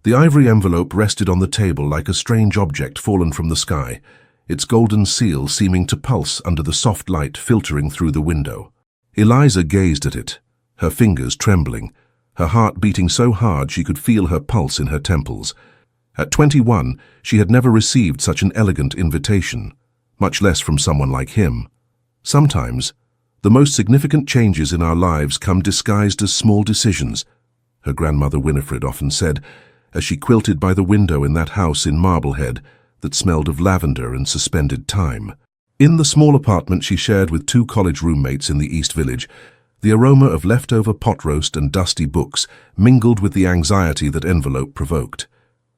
The ivory envelope rested on the table like a strange object fallen from the sky, its golden seal seeming to pulse under the soft light filtering through the window. Eliza gazed at it, her fingers trembling, her heart beating so hard she could feel her pulse in her temples. At 21, she had never received such an elegant invitation, much less from someone like him. Sometimes, the most significant changes in our lives come disguised as small decisions, her grandmother Winifred often said, as she quilted by the window in that house in Marblehead that smelled of lavender and suspended time. In the small apartment she shared with 2 college roommates in the East Village, the aroma of leftover pot roast and dusty books mingled with the anxiety that envelope provoked.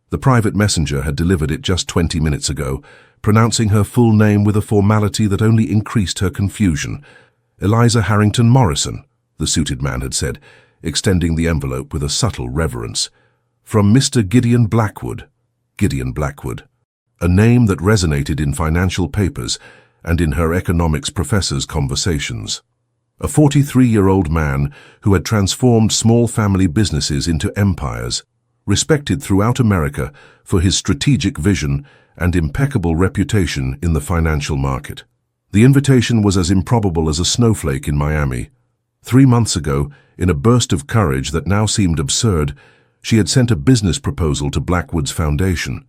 The private messenger had delivered it just 20 minutes ago, pronouncing her full name with a formality that only increased her confusion. Eliza Harrington Morrison, the suited man had said, extending the envelope with a subtle reverence. From Mr. Gideon Blackwood. Gideon Blackwood. A name that resonated in financial papers and in her economics professor's conversations. A 43-year-old man who had transformed small family businesses into empires, respected throughout America for his strategic vision and impeccable reputation in the financial market. The invitation was as improbable as a snowflake in Miami. 3 months ago, in a burst of courage that now seemed absurd, she had sent a business proposal to Blackwood's foundation.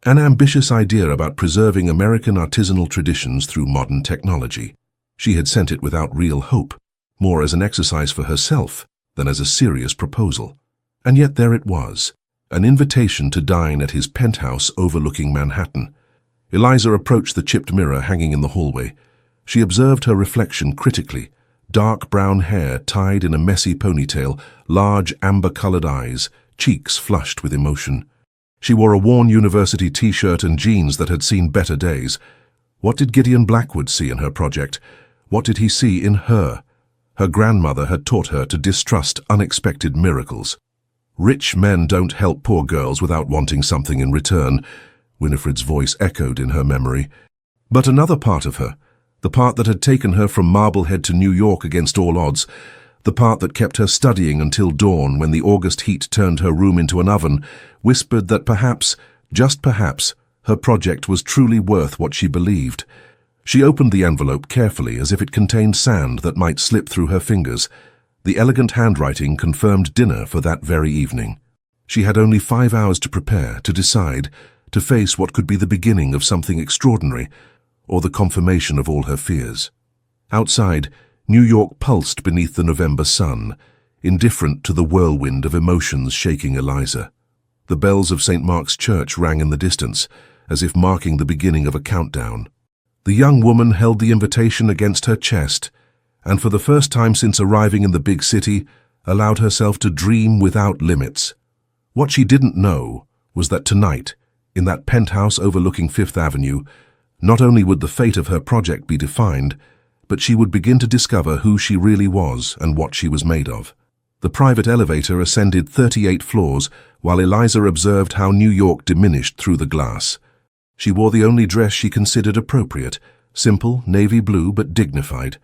An ambitious idea about preserving American artisanal traditions through modern technology. She had sent it without real hope, more as an exercise for herself than as a serious proposal. And yet there it was, an invitation to dine at his penthouse overlooking Manhattan. Eliza approached the chipped mirror hanging in the hallway. She observed her reflection critically, dark brown hair tied in a messy ponytail, large amber-colored eyes, cheeks flushed with emotion. She wore a worn university t-shirt and jeans that had seen better days. What did Gideon Blackwood see in her project? What did he see in her? Her grandmother had taught her to distrust unexpected miracles. Rich men don't help poor girls without wanting something in return, Winifred's voice echoed in her memory. But another part of her, the part that had taken her from Marblehead to New York against all odds, the part that kept her studying until dawn when the August heat turned her room into an oven, whispered that perhaps, just perhaps, her project was truly worth what she believed. She opened the envelope carefully as if it contained sand that might slip through her fingers. The elegant handwriting confirmed dinner for that very evening. She had only 5 hours to prepare, to decide, to face what could be the beginning of something extraordinary, or the confirmation of all her fears. Outside, New York pulsed beneath the November sun, indifferent to the whirlwind of emotions shaking Eliza. The bells of St. Mark's Church rang in the distance, as if marking the beginning of a countdown. The young woman held the invitation against her chest, and for the first time since arriving in the big city, allowed herself to dream without limits. What she didn't know was that tonight, in that penthouse overlooking Fifth Avenue, not only would the fate of her project be defined, but she would begin to discover who she really was and what she was made of. The private elevator ascended 38 floors, while Eliza observed how New York diminished through the glass. She wore the only dress she considered appropriate, simple, navy blue but dignified,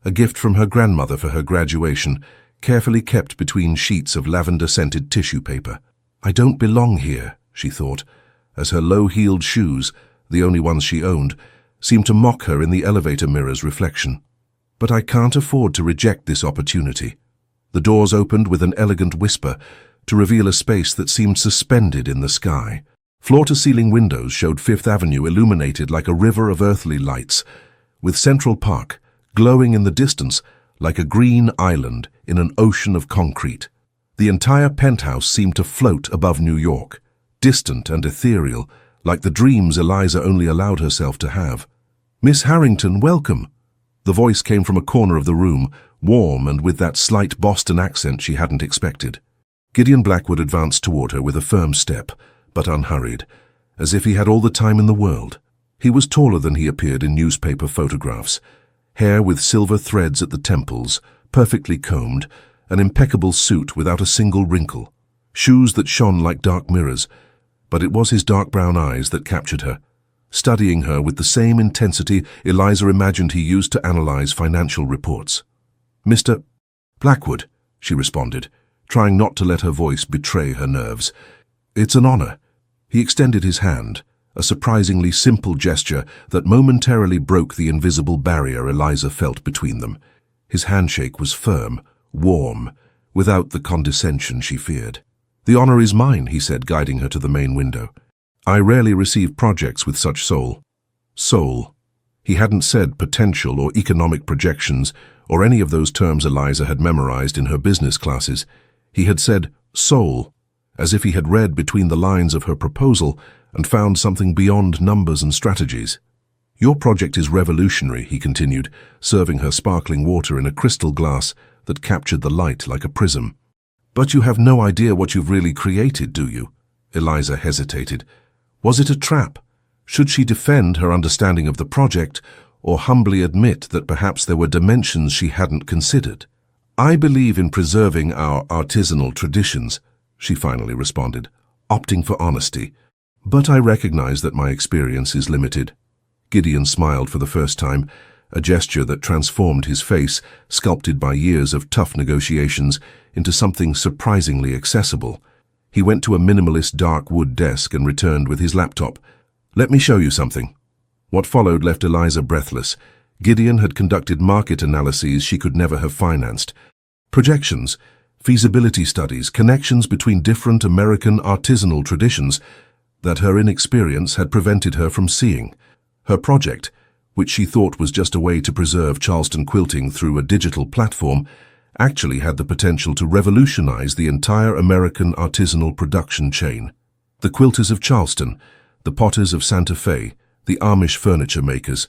a gift from her grandmother for her graduation, carefully kept between sheets of lavender-scented tissue paper. I don't belong here, she thought, as her low-heeled shoes, the only ones she owned, seemed to mock her in the elevator mirror's reflection. But I can't afford to reject this opportunity. The doors opened with an elegant whisper to reveal a space that seemed suspended in the sky. Floor-to-ceiling windows showed Fifth Avenue illuminated like a river of earthly lights, with Central Park glowing in the distance like a green island in an ocean of concrete. The entire penthouse seemed to float above New York, distant and ethereal, like the dreams Eliza only allowed herself to have. "Miss Harrington, welcome." The voice came from a corner of the room, warm and with that slight Boston accent she hadn't expected. Gideon Blackwood advanced toward her with a firm step, but unhurried, as if he had all the time in the world. He was taller than he appeared in newspaper photographs, hair with silver threads at the temples, perfectly combed, an impeccable suit without a single wrinkle, shoes that shone like dark mirrors, but it was his dark brown eyes that captured her, studying her with the same intensity Eliza imagined he used to analyze financial reports. "Mr. Blackwood," she responded, trying not to let her voice betray her nerves. "It's an honor." He extended his hand, a surprisingly simple gesture that momentarily broke the invisible barrier Eliza felt between them. His handshake was firm, warm, without the condescension she feared. "The honor is mine," he said, guiding her to the main window. "I rarely receive projects with such soul." Soul. He hadn't said potential or economic projections or any of those terms Eliza had memorized in her business classes. He had said soul, as if he had read between the lines of her proposal and found something beyond numbers and strategies. "Your project is revolutionary," he continued, serving her sparkling water in a crystal glass that captured the light like a prism. "But you have no idea what you've really created, do you?" Eliza hesitated. Was it a trap? Should she defend her understanding of the project, or humbly admit that perhaps there were dimensions she hadn't considered? "I believe in preserving our artisanal traditions," she finally responded, opting for honesty. "But I recognize that my experience is limited." Gideon smiled for the first time, a gesture that transformed his face, sculpted by years of tough negotiations, into something surprisingly accessible. He went to a minimalist dark wood desk and returned with his laptop. "Let me show you something." What followed left Eliza breathless. Gideon had conducted market analyses she could never have financed. Projections, feasibility studies, connections between different American artisanal traditions that her inexperience had prevented her from seeing. Her project, which she thought was just a way to preserve Charleston quilting through a digital platform, actually had the potential to revolutionize the entire American artisanal production chain. The quilters of Charleston, the potters of Santa Fe, the Amish furniture makers,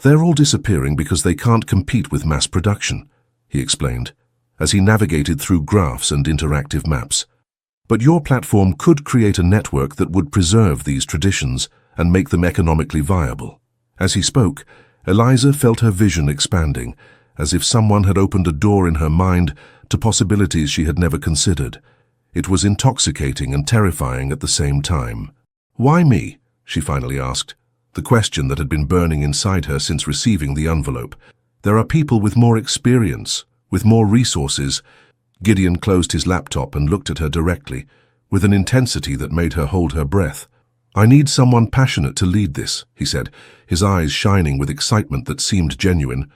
they're all disappearing because they can't compete with mass production, he explained, as he navigated through graphs and interactive maps. But your platform could create a network that would preserve these traditions and make them economically viable. As he spoke, Eliza felt her vision expanding, as if someone had opened a door in her mind to possibilities she had never considered. It was intoxicating and terrifying at the same time. "Why me?" she finally asked, the question that had been burning inside her since receiving the envelope. "There are people with more experience, with more resources." Gideon closed his laptop and looked at her directly, with an intensity that made her hold her breath. "I need someone passionate to lead this," he said, his eyes shining with excitement that seemed genuine.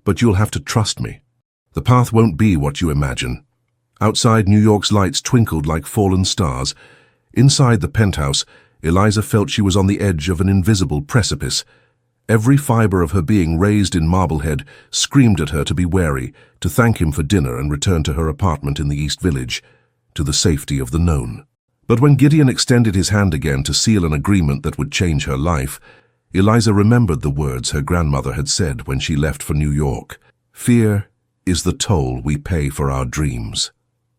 "But you'll have to trust me. The path won't be what you imagine." Outside, New York's lights twinkled like fallen stars. Inside the penthouse, Eliza felt she was on the edge of an invisible precipice. Every fiber of her being raised in Marblehead screamed at her to be wary, to thank him for dinner and return to her apartment in the East Village, to the safety of the known. But when Gideon extended his hand again to seal an agreement that would change her life, Eliza remembered the words her grandmother had said when she left for New York. "Fear is the toll we pay for our dreams."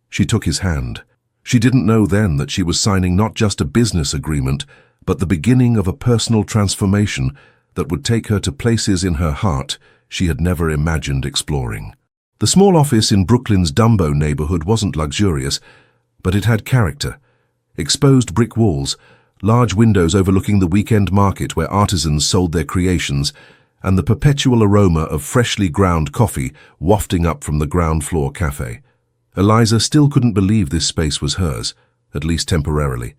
She took his hand. She didn't know then that she was signing not just a business agreement, but the beginning of a personal transformation that would take her to places in her heart she had never imagined exploring. The small office in Brooklyn's Dumbo neighborhood wasn't luxurious, but it had character. Exposed brick walls, large windows overlooking the weekend market where artisans sold their creations, and the perpetual aroma of freshly ground coffee wafting up from the ground floor cafe. Eliza still couldn't believe this space was hers, at least temporarily.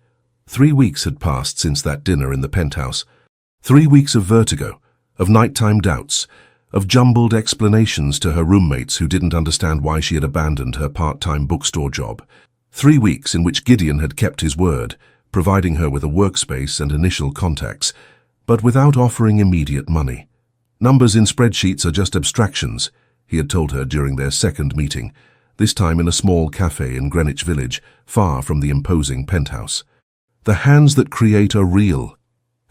3 weeks had passed since that dinner in the penthouse. 3 weeks of vertigo, of nighttime doubts, of jumbled explanations to her roommates who didn't understand why she had abandoned her part-time bookstore job. 3 weeks in which Gideon had kept his word, providing her with a workspace and initial contacts, but without offering immediate money. "Numbers in spreadsheets are just abstractions," he had told her during their second meeting, this time in a small cafe in Greenwich Village, far from the imposing penthouse. "The hands that create are real."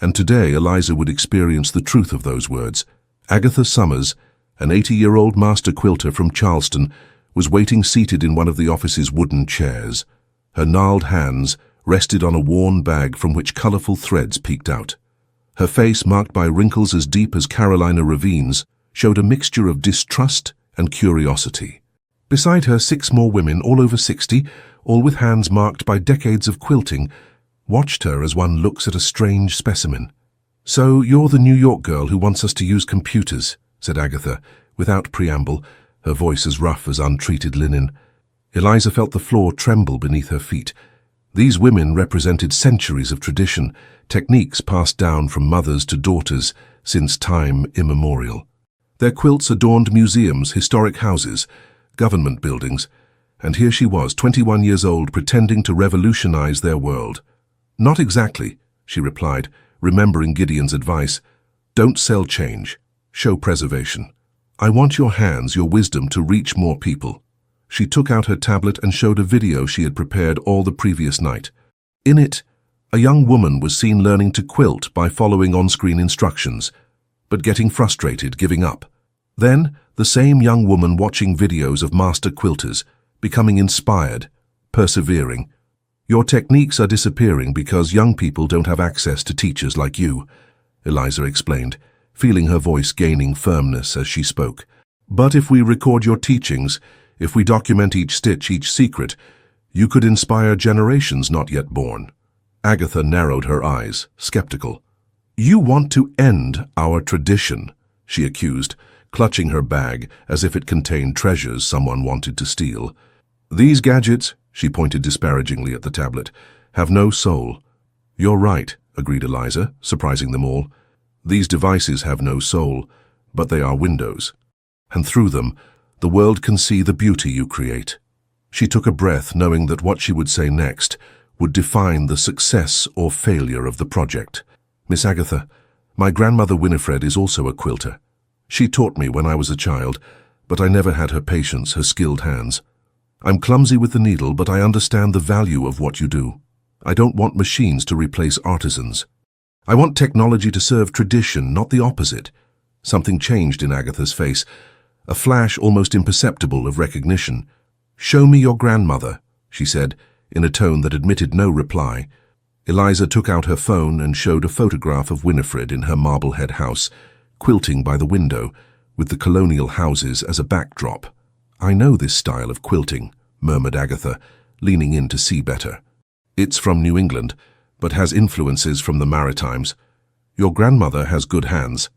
And today Eliza would experience the truth of those words. Agatha Summers, an 80-year-old master quilter from Charleston, was waiting seated in one of the office's wooden chairs. Her gnarled hands rested on a worn bag from which colorful threads peeked out. Her face, marked by wrinkles as deep as Carolina ravines, showed a mixture of distrust and curiosity. Beside her, 6 more women, all over 60, all with hands marked by decades of quilting, watched her as one looks at a strange specimen. "So you're the New York girl who wants us to use computers," said Agatha, without preamble, her voice as rough as untreated linen. Eliza felt the floor tremble beneath her feet. These women represented centuries of tradition, techniques passed down from mothers to daughters since time immemorial. Their quilts adorned museums, historic houses, government buildings, and here she was, 21 years old, pretending to revolutionize their world. "Not exactly," she replied, remembering Gideon's advice. "Don't sell change. Show preservation. I want your hands, your wisdom to reach more people." She took out her tablet and showed a video she had prepared all the previous night. In it, a young woman was seen learning to quilt by following on-screen instructions, but getting frustrated, giving up. Then, the same young woman watching videos of master quilters, becoming inspired, persevering. "Your techniques are disappearing because young people don't have access to teachers like you," Eliza explained, feeling her voice gaining firmness as she spoke. "But if we record your teachings, if we document each stitch, each secret, you could inspire generations not yet born." Agatha narrowed her eyes, skeptical. "You want to end our tradition," she accused, clutching her bag as if it contained treasures someone wanted to steal. "These gadgets," she pointed disparagingly at the tablet, "have no soul." "You're right," agreed Eliza, surprising them all. "These devices have no soul, but they are windows. And through them, the world can see the beauty you create." She took a breath, knowing that what she would say next would define the success or failure of the project. "Miss Agatha, my grandmother Winifred is also a quilter. She taught me when I was a child, but I never had her patience, her skilled hands. I'm clumsy with the needle, but I understand the value of what you do. I don't want machines to replace artisans. I want technology to serve tradition, not the opposite." Something changed in Agatha's face, a flash almost imperceptible of recognition. "Show me your grandmother," she said, in a tone that admitted no reply. Eliza took out her phone and showed a photograph of Winifred in her Marblehead house, quilting by the window, with the colonial houses as a backdrop. "I know this style of quilting," murmured Agatha, leaning in to see better. "It's from New England, but has influences from the Maritimes. Your grandmother has good hands."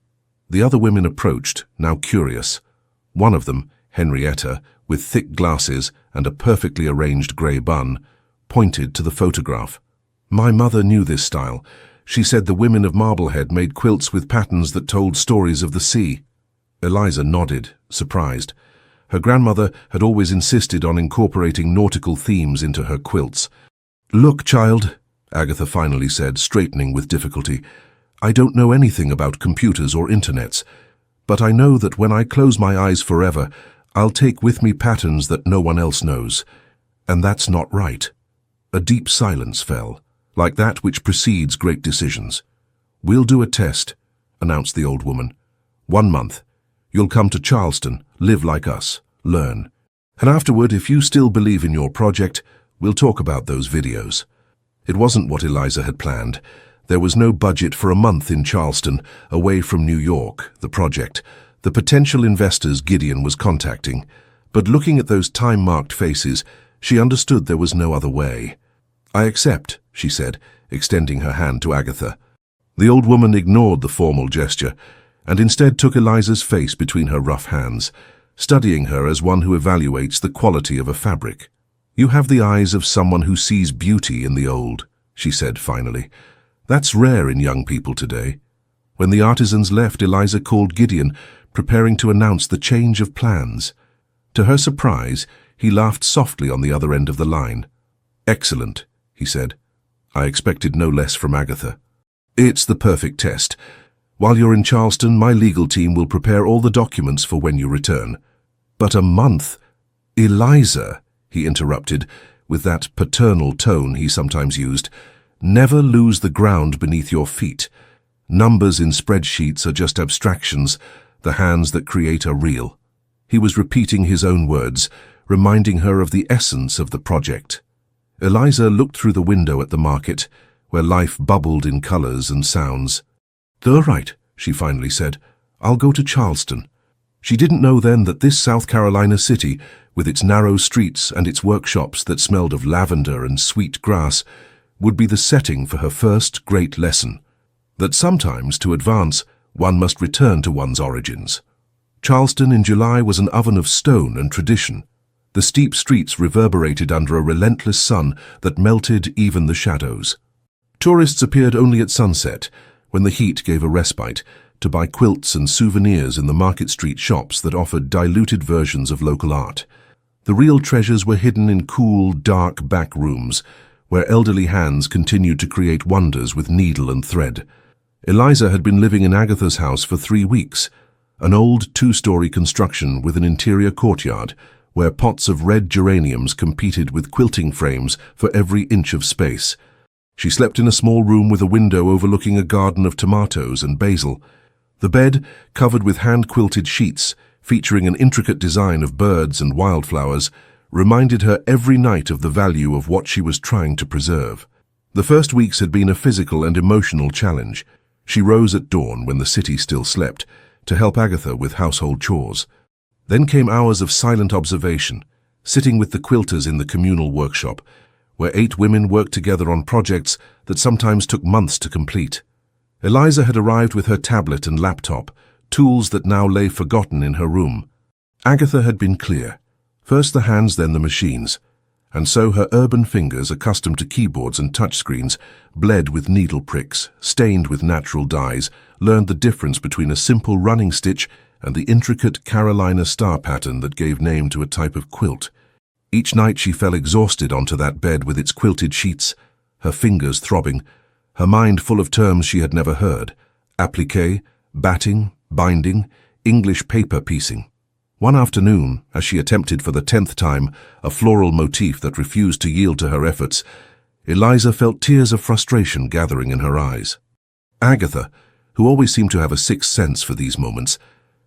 The other women approached, now curious. One of them, Henrietta, with thick glasses and a perfectly arranged grey bun, pointed to the photograph. "My mother knew this style. She said the women of Marblehead made quilts with patterns that told stories of the sea." Eliza nodded, surprised. Her grandmother had always insisted on incorporating nautical themes into her quilts. "Look, child," Agatha finally said, straightening with difficulty, "I don't know anything about computers or internets, but I know that when I close my eyes forever, I'll take with me patterns that no one else knows. And that's not right." A deep silence fell, like that which precedes great decisions. "We'll do a test," announced the old woman. "1 month. You'll come to Charleston, live like us, learn. And afterward, if you still believe in your project, we'll talk about those videos." It wasn't what Eliza had planned. There was no budget for a month in Charleston, away from New York, the project, the potential investors Gideon was contacting. But looking at those time-marked faces, she understood there was no other way. "I accept," she said, extending her hand to Agatha. The old woman ignored the formal gesture, and instead took Eliza's face between her rough hands, studying her as one who evaluates the quality of a fabric. "You have the eyes of someone who sees beauty in the old," she said finally. "That's rare in young people today." When the artisans left, Eliza called Gideon, preparing to announce the change of plans. To her surprise, he laughed softly on the other end of the line. "Excellent," he said. "I expected no less from Agatha. It's the perfect test. While you're in Charleston, my legal team will prepare all the documents for when you return." "But a month—" "Eliza," he interrupted, with that paternal tone he sometimes used, "never lose the ground beneath your feet. Numbers in spreadsheets are just abstractions. The hands that create are real." He was repeating his own words, reminding her of the essence of the project. Eliza looked through the window at the market, where life bubbled in colors and sounds. "All right," she finally said. "I'll go to Charleston." She didn't know then that this South Carolina city, with its narrow streets and its workshops that smelled of lavender and sweet grass, would be the setting for her first great lesson. That sometimes, to advance, one must return to one's origins. Charleston in July was an oven of stone and tradition. The steep streets reverberated under a relentless sun that melted even the shadows. Tourists appeared only at sunset, when the heat gave a respite, to buy quilts and souvenirs in the Market Street shops that offered diluted versions of local art. The real treasures were hidden in cool, dark back rooms, where elderly hands continued to create wonders with needle and thread. Eliza had been living in Agatha's house for 3 weeks, an old 2-story construction with an interior courtyard, where pots of red geraniums competed with quilting frames for every inch of space. She slept in a small room with a window overlooking a garden of tomatoes and basil. The bed, covered with hand-quilted sheets, featuring an intricate design of birds and wildflowers, reminded her every night of the value of what she was trying to preserve. The first weeks had been a physical and emotional challenge. She rose at dawn when the city still slept, to help Agatha with household chores. Then came hours of silent observation, sitting with the quilters in the communal workshop, where 8 women worked together on projects that sometimes took months to complete. Eliza had arrived with her tablet and laptop, tools that now lay forgotten in her room. Agatha had been clear. First the hands, then the machines. And so her urban fingers, accustomed to keyboards and touchscreens, bled with needle pricks, stained with natural dyes, learned the difference between a simple running stitch and the intricate Carolina star pattern that gave name to a type of quilt. Each night she fell exhausted onto that bed with its quilted sheets, her fingers throbbing, her mind full of terms she had never heard: appliqué, batting, binding, English paper piecing. One afternoon, as she attempted for the 10th time a floral motif that refused to yield to her efforts, Eliza felt tears of frustration gathering in her eyes. Agatha, who always seemed to have a sixth sense for these moments,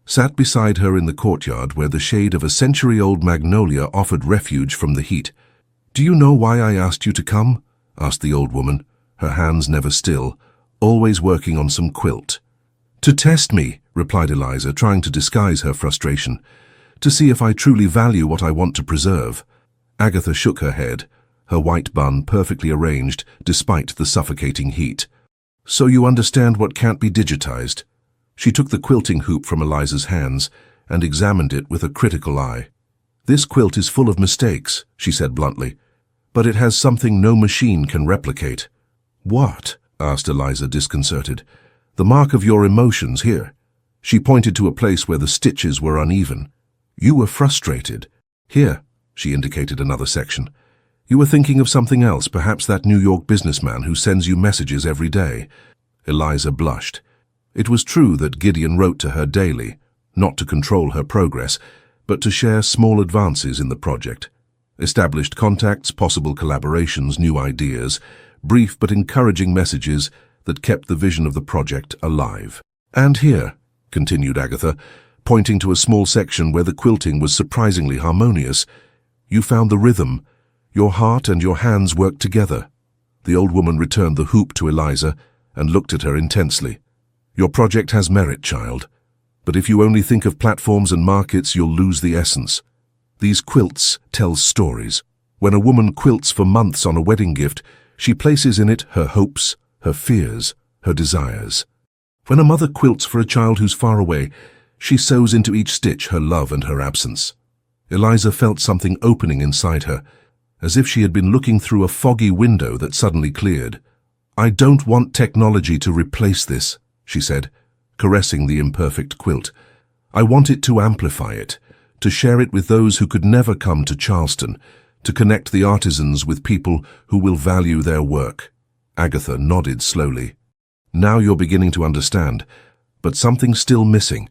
sat beside her in the courtyard where the shade of a century-old magnolia offered refuge from the heat. "Do you know why I asked you to come?" asked the old woman, her hands never still, always working on some quilt. "To test me," replied Eliza, trying to disguise her frustration. "To see if I truly value what I want to preserve." Agatha shook her head, her white bun perfectly arranged despite the suffocating heat. "So you understand what can't be digitized?" She took the quilting hoop from Eliza's hands and examined it with a critical eye. "This quilt is full of mistakes," she said bluntly, "but it has something no machine can replicate." "What?" asked Eliza, disconcerted. "The mark of your emotions here." She pointed to a place where the stitches were uneven. "You were frustrated. Here," she indicated another section. "You were thinking of something else, perhaps that New York businessman who sends you messages every day." Eliza blushed. It was true that Gideon wrote to her daily, not to control her progress, but to share small advances in the project. Established contacts, possible collaborations, new ideas, brief but encouraging messages that kept the vision of the project alive. "And here," continued Agatha, pointing to a small section where the quilting was surprisingly harmonious, "you found the rhythm. Your heart and your hands worked together." The old woman returned the hoop to Eliza and looked at her intensely. "Your project has merit, child. But if you only think of platforms and markets, you'll lose the essence. These quilts tell stories. When a woman quilts for months on a wedding gift, she places in it her hopes, her fears, her desires. When a mother quilts for a child who's far away, she sews into each stitch her love and her absence." Eliza felt something opening inside her, as if she had been looking through a foggy window that suddenly cleared. "I don't want technology to replace this," she said, caressing the imperfect quilt. "I want it to amplify it, to share it with those who could never come to Charleston, to connect the artisans with people who will value their work." Agatha nodded slowly. "Now you're beginning to understand, but something's still missing."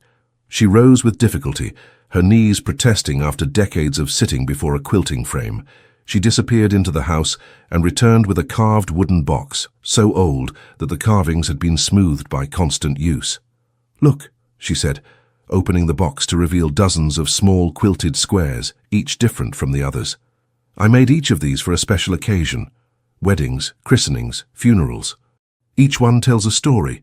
She rose with difficulty, her knees protesting after decades of sitting before a quilting frame. She disappeared into the house and returned with a carved wooden box, so old that the carvings had been smoothed by constant use. "Look," she said, opening the box to reveal dozens of small quilted squares, each different from the others. "I made each of these for a special occasion. Weddings, christenings, funerals. Each one tells a story."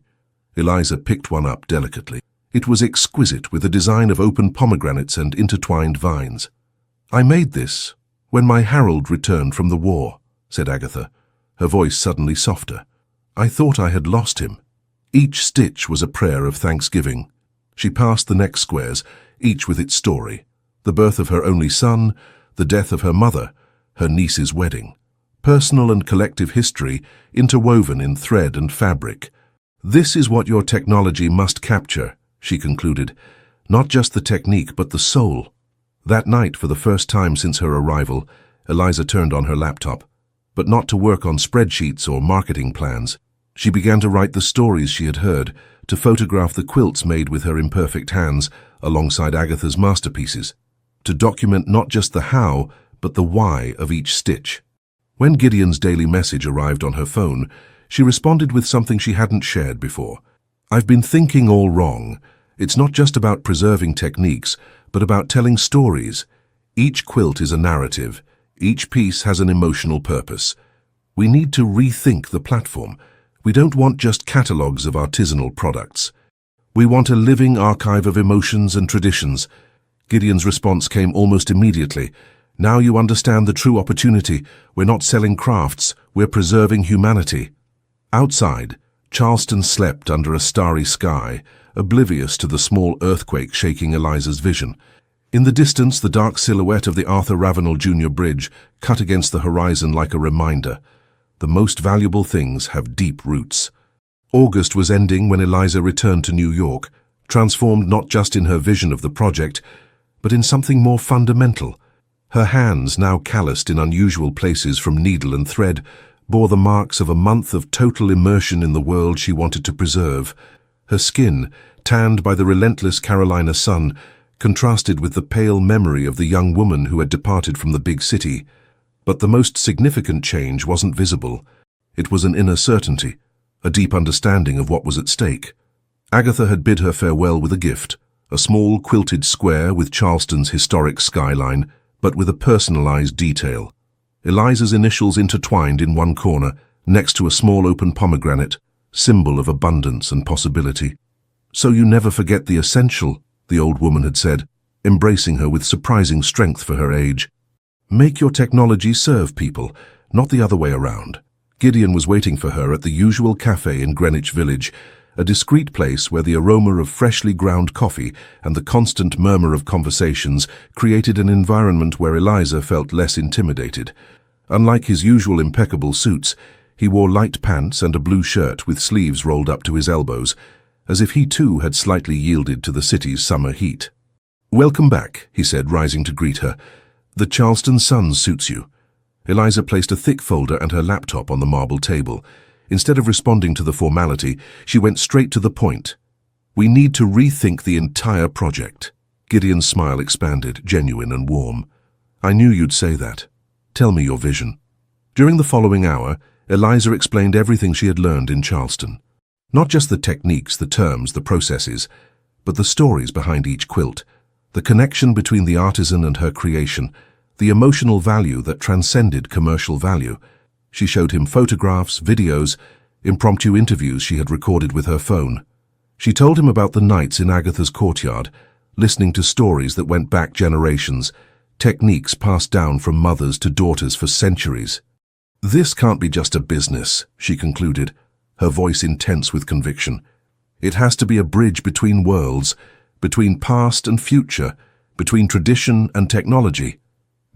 Eliza picked one up delicately. It was exquisite, with a design of open pomegranates and intertwined vines. "I made this when my Harold returned from the war," said Agatha, her voice suddenly softer. "I thought I had lost him." Each stitch was a prayer of thanksgiving. She passed the next squares, each with its story: the birth of her only son, the death of her mother, her niece's wedding. Personal and collective history interwoven in thread and fabric. "This is what your technology must capture," she concluded. "Not just the technique, but the soul." That night, for the first time since her arrival, Eliza turned on her laptop, but not to work on spreadsheets or marketing plans. She began to write the stories she had heard, to photograph the quilts made with her imperfect hands alongside Agatha's masterpieces, to document not just the how, but the why of each stitch. When Gideon's daily message arrived on her phone, she responded with something she hadn't shared before. "I've been thinking all wrong. It's not just about preserving techniques, but about telling stories. Each quilt is a narrative. Each piece has an emotional purpose. We need to rethink the platform. We don't want just catalogues of artisanal products. We want a living archive of emotions and traditions." Gideon's response came almost immediately. "Now you understand the true opportunity. We're not selling crafts, we're preserving humanity." Outside, Charleston slept under a starry sky, oblivious to the small earthquake shaking Eliza's vision. In the distance, the dark silhouette of the Arthur Ravenel Jr. Bridge cut against the horizon like a reminder. The most valuable things have deep roots. August was ending when Eliza returned to New York, transformed not just in her vision of the project, but in something more fundamental. Her hands, now calloused in unusual places from needle and thread, bore the marks of a month of total immersion in the world she wanted to preserve. Her skin, tanned by the relentless Carolina sun, contrasted with the pale memory of the young woman who had departed from the big city. But the most significant change wasn't visible. It was an inner certainty, a deep understanding of what was at stake. Agatha had bid her farewell with a gift, a small quilted square with Charleston's historic skyline, but with a personalized detail. Eliza's initials intertwined in one corner, next to a small open pomegranate, symbol of abundance and possibility. "So you never forget the essential," the old woman had said, embracing her with surprising strength for her age. "Make your technology serve people, not the other way around." Gideon was waiting for her at the usual cafe in Greenwich Village, a discreet place where the aroma of freshly ground coffee and the constant murmur of conversations created an environment where Eliza felt less intimidated. Unlike his usual impeccable suits, he wore light pants and a blue shirt with sleeves rolled up to his elbows, as if he too had slightly yielded to the city's summer heat. "Welcome back," he said, rising to greet her. "The Charleston sun suits you." Eliza placed a thick folder and her laptop on the marble table. Instead of responding to the formality, she went straight to the point. "We need to rethink the entire project." Gideon's smile expanded, genuine and warm. "I knew you'd say that. Tell me your vision." During the following hour, Eliza explained everything she had learned in Charleston. Not just the techniques, the terms, the processes, but the stories behind each quilt, the connection between the artisan and her creation, the emotional value that transcended commercial value. She showed him photographs, videos, impromptu interviews she had recorded with her phone. She told him about the nights in Agatha's courtyard, listening to stories that went back generations, techniques passed down from mothers to daughters for centuries. "This can't be just a business," she concluded, her voice intense with conviction. "It has to be a bridge between worlds, between past and future, between tradition and technology."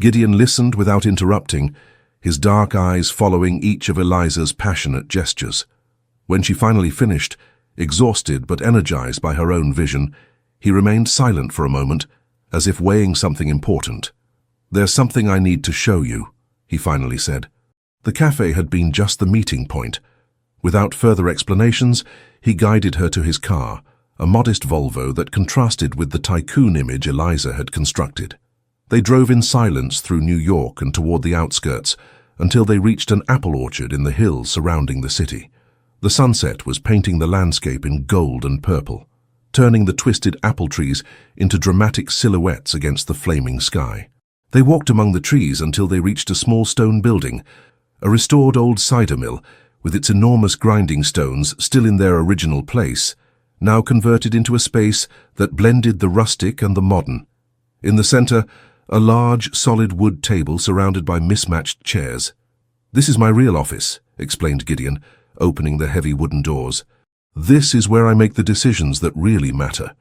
Gideon listened without interrupting, his dark eyes following each of Eliza's passionate gestures. When she finally finished, exhausted but energized by her own vision, he remained silent for a moment, as if weighing something important. "There's something I need to show you," he finally said. The cafe had been just the meeting point. Without further explanations, he guided her to his car, a modest Volvo that contrasted with the tycoon image Eliza had constructed. They drove in silence through New York and toward the outskirts, until they reached an apple orchard in the hills surrounding the city. The sunset was painting the landscape in gold and purple, turning the twisted apple trees into dramatic silhouettes against the flaming sky. They walked among the trees until they reached a small stone building, a restored old cider mill, with its enormous grinding stones still in their original place, now converted into a space that blended the rustic and the modern. In the center, a large, solid wood table surrounded by mismatched chairs. "This is my real office," explained Gideon, opening the heavy wooden doors. "This is where I make the decisions that really matter."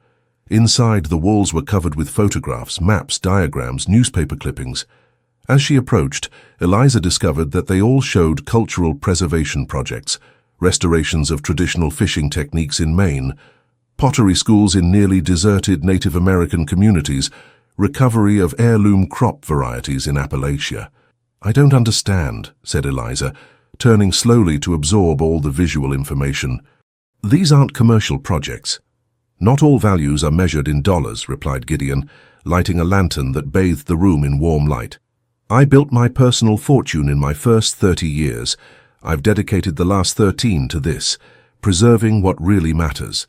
Inside, the walls were covered with photographs, maps, diagrams, newspaper clippings. As she approached, Eliza discovered that they all showed cultural preservation projects, restorations of traditional fishing techniques in Maine, pottery schools in nearly deserted Native American communities, recovery of heirloom crop varieties in Appalachia. "I don't understand," said Eliza, turning slowly to absorb all the visual information. "These aren't commercial projects." "Not all values are measured in dollars," replied Gideon, lighting a lantern that bathed the room in warm light. "I built my personal fortune in my first 30 years. I've dedicated the last 13 to this, preserving what really matters."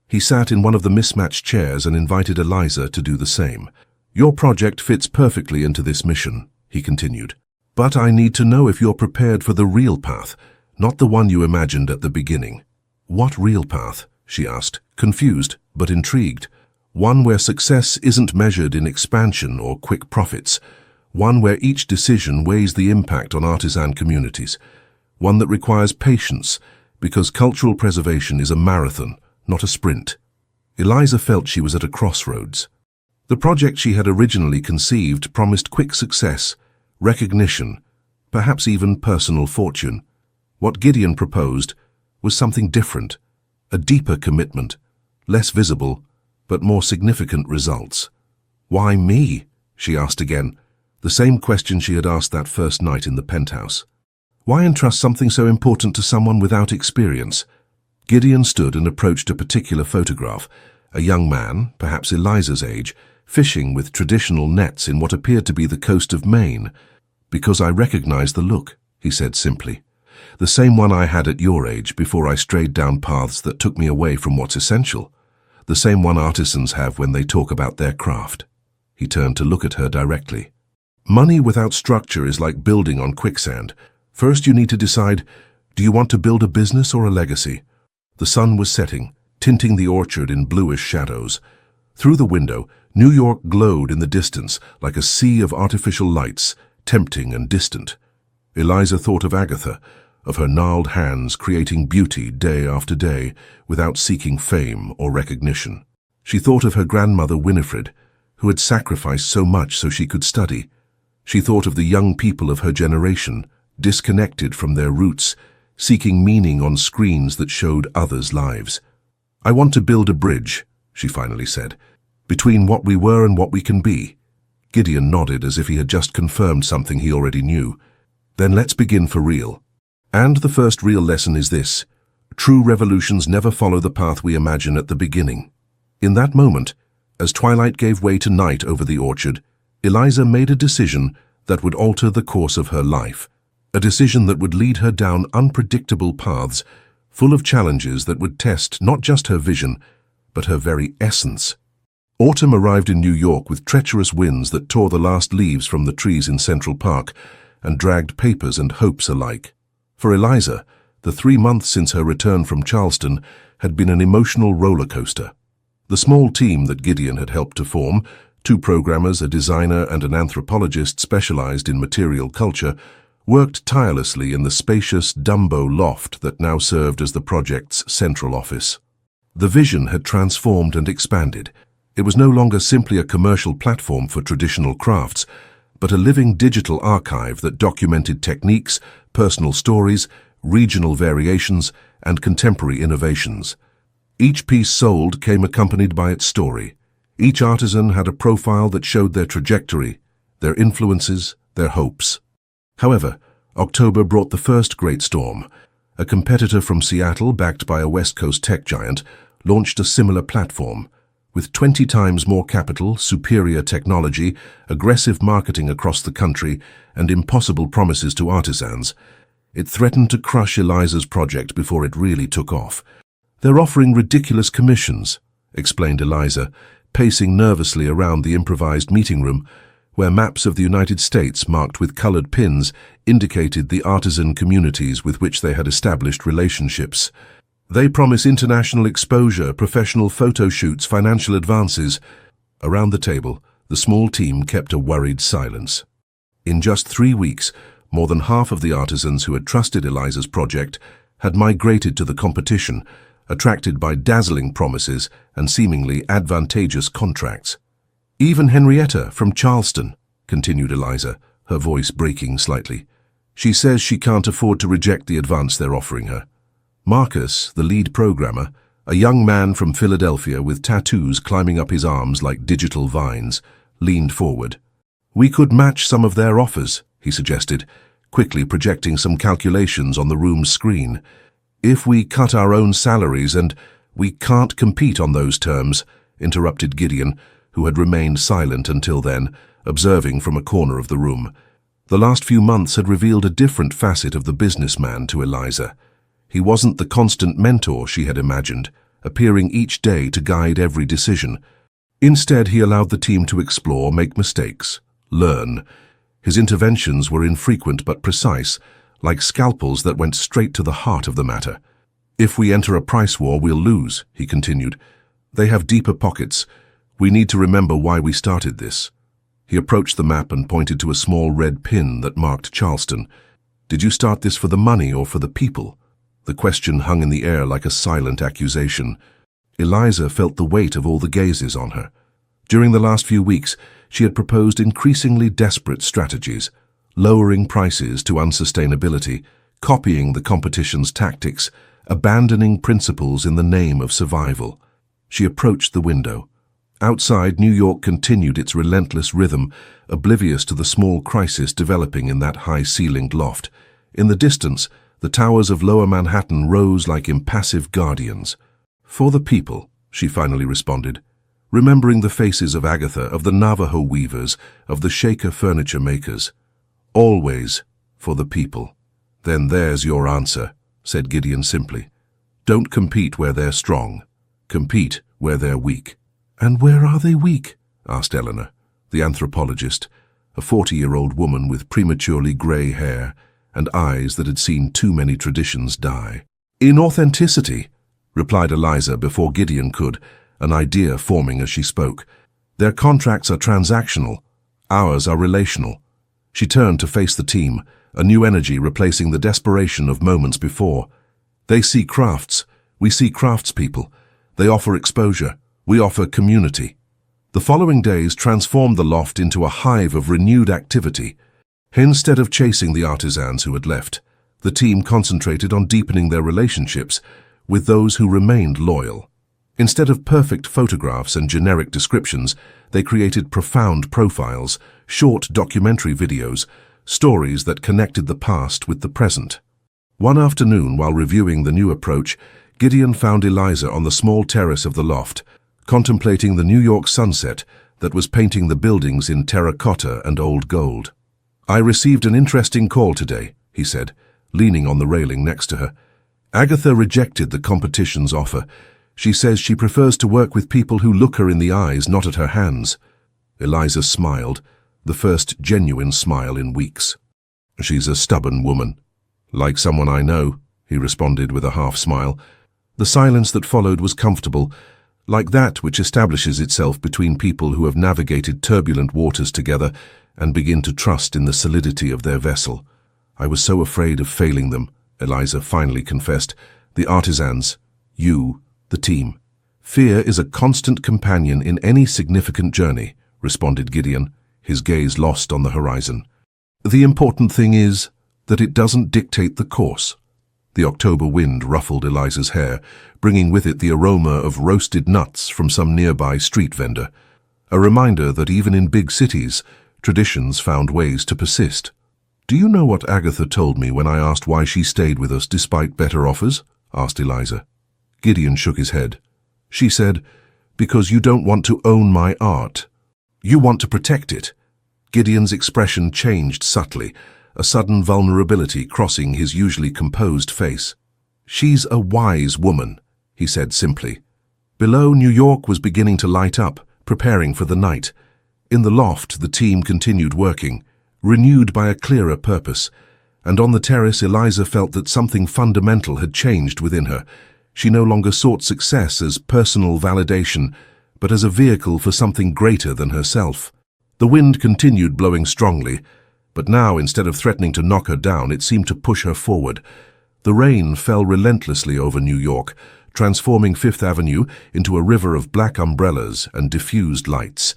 He sat in one of the mismatched chairs and invited Eliza to do the same. "Your project fits perfectly into this mission," he continued. "But I need to know if you're prepared for the real path, not the one you imagined at the beginning." "What real path?" she asked, confused but intrigued. "One where success isn't measured in expansion or quick profits. One where each decision weighs the impact on artisan communities. One that requires patience, because cultural preservation is a marathon, not a sprint." Eliza felt she was at a crossroads. The project she had originally conceived promised quick success, recognition, perhaps even personal fortune. What Gideon proposed was something different, a deeper commitment, less visible, but more significant results. "Why me?" she asked again, the same question she had asked that first night in the penthouse. "Why entrust something so important to someone without experience?" Gideon stood and approached a particular photograph, a young man, perhaps Eliza's age, fishing with traditional nets in what appeared to be the coast of Maine. "Because I recognize the look," he said simply. "The same one I had at your age before I strayed down paths that took me away from what's essential. The same one artisans have when they talk about their craft." He turned to look at her directly. "Money without structure is like building on quicksand. First you need to decide, do you want to build a business or a legacy?" The sun was setting, tinting the orchard in bluish shadows. Through the window, New York glowed in the distance like a sea of artificial lights, tempting and distant. Eliza thought of Agatha, of her gnarled hands creating beauty day after day without seeking fame or recognition. She thought of her grandmother Winifred, who had sacrificed so much so she could study. She thought of the young people of her generation, disconnected from their roots, seeking meaning on screens that showed others' lives. "I want to build a bridge," she finally said, "between what we were and what we can be." Gideon nodded as if he had just confirmed something he already knew. "Then let's begin for real. And the first real lesson is this: true revolutions never follow the path we imagine at the beginning." In that moment, as twilight gave way to night over the orchard, Eliza made a decision that would alter the course of her life. A decision that would lead her down unpredictable paths, full of challenges that would test not just her vision, but her very essence. Autumn arrived in New York with treacherous winds that tore the last leaves from the trees in Central Park and dragged papers and hopes alike. For Eliza, the 3 months since her return from Charleston had been an emotional roller coaster. The small team that Gideon had helped to form, 2 programmers, a designer, and an anthropologist specialized in material culture, worked tirelessly in the spacious Dumbo loft that now served as the project's central office. The vision had transformed and expanded. It was no longer simply a commercial platform for traditional crafts, but a living digital archive that documented techniques, personal stories, regional variations, and contemporary innovations. Each piece sold came accompanied by its story. Each artisan had a profile that showed their trajectory, their influences, their hopes. However, October brought the first great storm. A competitor from Seattle, backed by a West Coast tech giant, launched a similar platform. With 20 times more capital, superior technology, aggressive marketing across the country, and impossible promises to artisans, it threatened to crush Eliza's project before it really took off. "They're offering ridiculous commissions," explained Eliza, pacing nervously around the improvised meeting room, where maps of the United States marked with colored pins indicated the artisan communities with which they had established relationships. "They promise international exposure, professional photo shoots, financial advances." Around the table, the small team kept a worried silence. In just 3 weeks, more than half of the artisans who had trusted Eliza's project had migrated to the competition, attracted by dazzling promises and seemingly advantageous contracts. "Even Henrietta from Charleston," continued Eliza, her voice breaking slightly. "She says she can't afford to reject the advance they're offering her." Marcus, the lead programmer, a young man from Philadelphia with tattoos climbing up his arms like digital vines, leaned forward. "We could match some of their offers," he suggested, quickly projecting some calculations on the room's screen. "If we cut our own salaries and—" "We can't compete on those terms," interrupted Gideon, who had remained silent until then, observing from a corner of the room. The last few months had revealed a different facet of the businessman to Eliza. He wasn't the constant mentor she had imagined, appearing each day to guide every decision. Instead, he allowed the team to explore, make mistakes, learn. His interventions were infrequent but precise, like scalpels that went straight to the heart of the matter. "If we enter a price war, we'll lose," he continued. "They have deeper pockets. We need to remember why we started this." He approached the map and pointed to a small red pin that marked Charleston. "Did you start this for the money or for the people?" The question hung in the air like a silent accusation. Eliza felt the weight of all the gazes on her. During the last few weeks, she had proposed increasingly desperate strategies, lowering prices to unsustainability, copying the competition's tactics, abandoning principles in the name of survival. She approached the window. Outside, New York continued its relentless rhythm, oblivious to the small crisis developing in that high-ceilinged loft. In the distance, the towers of Lower Manhattan rose like impassive guardians. "For the people," she finally responded, remembering the faces of Agatha, of the Navajo weavers, of the Shaker furniture makers. "Always for the people." "Then there's your answer," said Gideon simply. "Don't compete where they're strong. Compete where they're weak." "And where are they weak?" asked Eleanor, the anthropologist, a 40-year-old woman with prematurely grey hair and eyes that had seen too many traditions die. "In authenticity," replied Eliza before Gideon could, an idea forming as she spoke. "Their contracts are transactional. Ours are relational." She turned to face the team, a new energy replacing the desperation of moments before. "They see crafts. We see craftspeople. They offer exposure. We offer community." The following days transformed the loft into a hive of renewed activity. Instead of chasing the artisans who had left, the team concentrated on deepening their relationships with those who remained loyal. Instead of perfect photographs and generic descriptions, they created profound profiles, short documentary videos, stories that connected the past with the present. One afternoon, while reviewing the new approach, Gideon found Eliza on the small terrace of the loft, contemplating the New York sunset that was painting the buildings in terracotta and old gold. "I received an interesting call today," he said, leaning on the railing next to her. "Agatha rejected the competition's offer. She says she prefers to work with people who look her in the eyes, not at her hands." Eliza smiled, the first genuine smile in weeks. "She's a stubborn woman." "Like someone I know," he responded with a half-smile. The silence that followed was comfortable, like that which establishes itself between people who have navigated turbulent waters together and begin to trust in the solidity of their vessel. "I was so afraid of failing them," Eliza finally confessed. "The artisans, you, the team." "Fear is a constant companion in any significant journey," responded Gideon, his gaze lost on the horizon. "The important thing is that it doesn't dictate the course." The October wind ruffled Eliza's hair, bringing with it the aroma of roasted nuts from some nearby street vendor, a reminder that even in big cities, traditions found ways to persist. "Do you know what Agatha told me when I asked why she stayed with us despite better offers?" asked Eliza. Gideon shook his head. "She said, 'Because you don't want to own my art. You want to protect it.'" Gideon's expression changed subtly, a sudden vulnerability crossing his usually composed face. "She's a wise woman," he said simply. Below, New York was beginning to light up, preparing for the night. In the loft, the team continued working, renewed by a clearer purpose, and on the terrace, Eliza felt that something fundamental had changed within her. She no longer sought success as personal validation, but as a vehicle for something greater than herself. The wind continued blowing strongly, but now, instead of threatening to knock her down, it seemed to push her forward. The rain fell relentlessly over New York, transforming Fifth Avenue into a river of black umbrellas and diffused lights.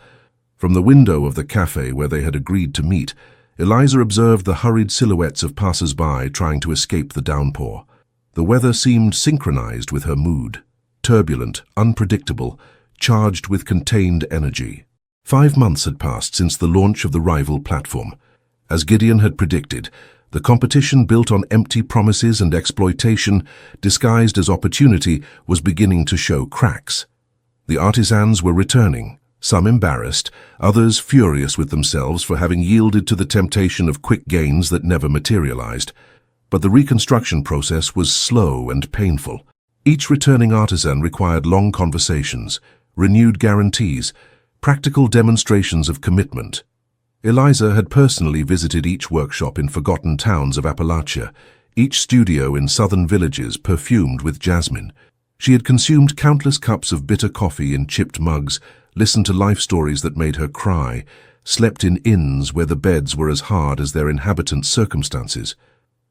From the window of the cafe where they had agreed to meet, Eliza observed the hurried silhouettes of passers-by trying to escape the downpour. The weather seemed synchronized with her mood, turbulent, unpredictable, charged with contained energy. 5 months had passed since the launch of the rival platform. As Gideon had predicted, the competition built on empty promises and exploitation, disguised as opportunity, was beginning to show cracks. The artisans were returning, some embarrassed, others furious with themselves for having yielded to the temptation of quick gains that never materialized. But the reconstruction process was slow and painful. Each returning artisan required long conversations, renewed guarantees, practical demonstrations of commitment. Eliza had personally visited each workshop in forgotten towns of Appalachia, each studio in southern villages perfumed with jasmine. She had consumed countless cups of bitter coffee in chipped mugs, listened to life stories that made her cry, slept in inns where the beds were as hard as their inhabitants' circumstances.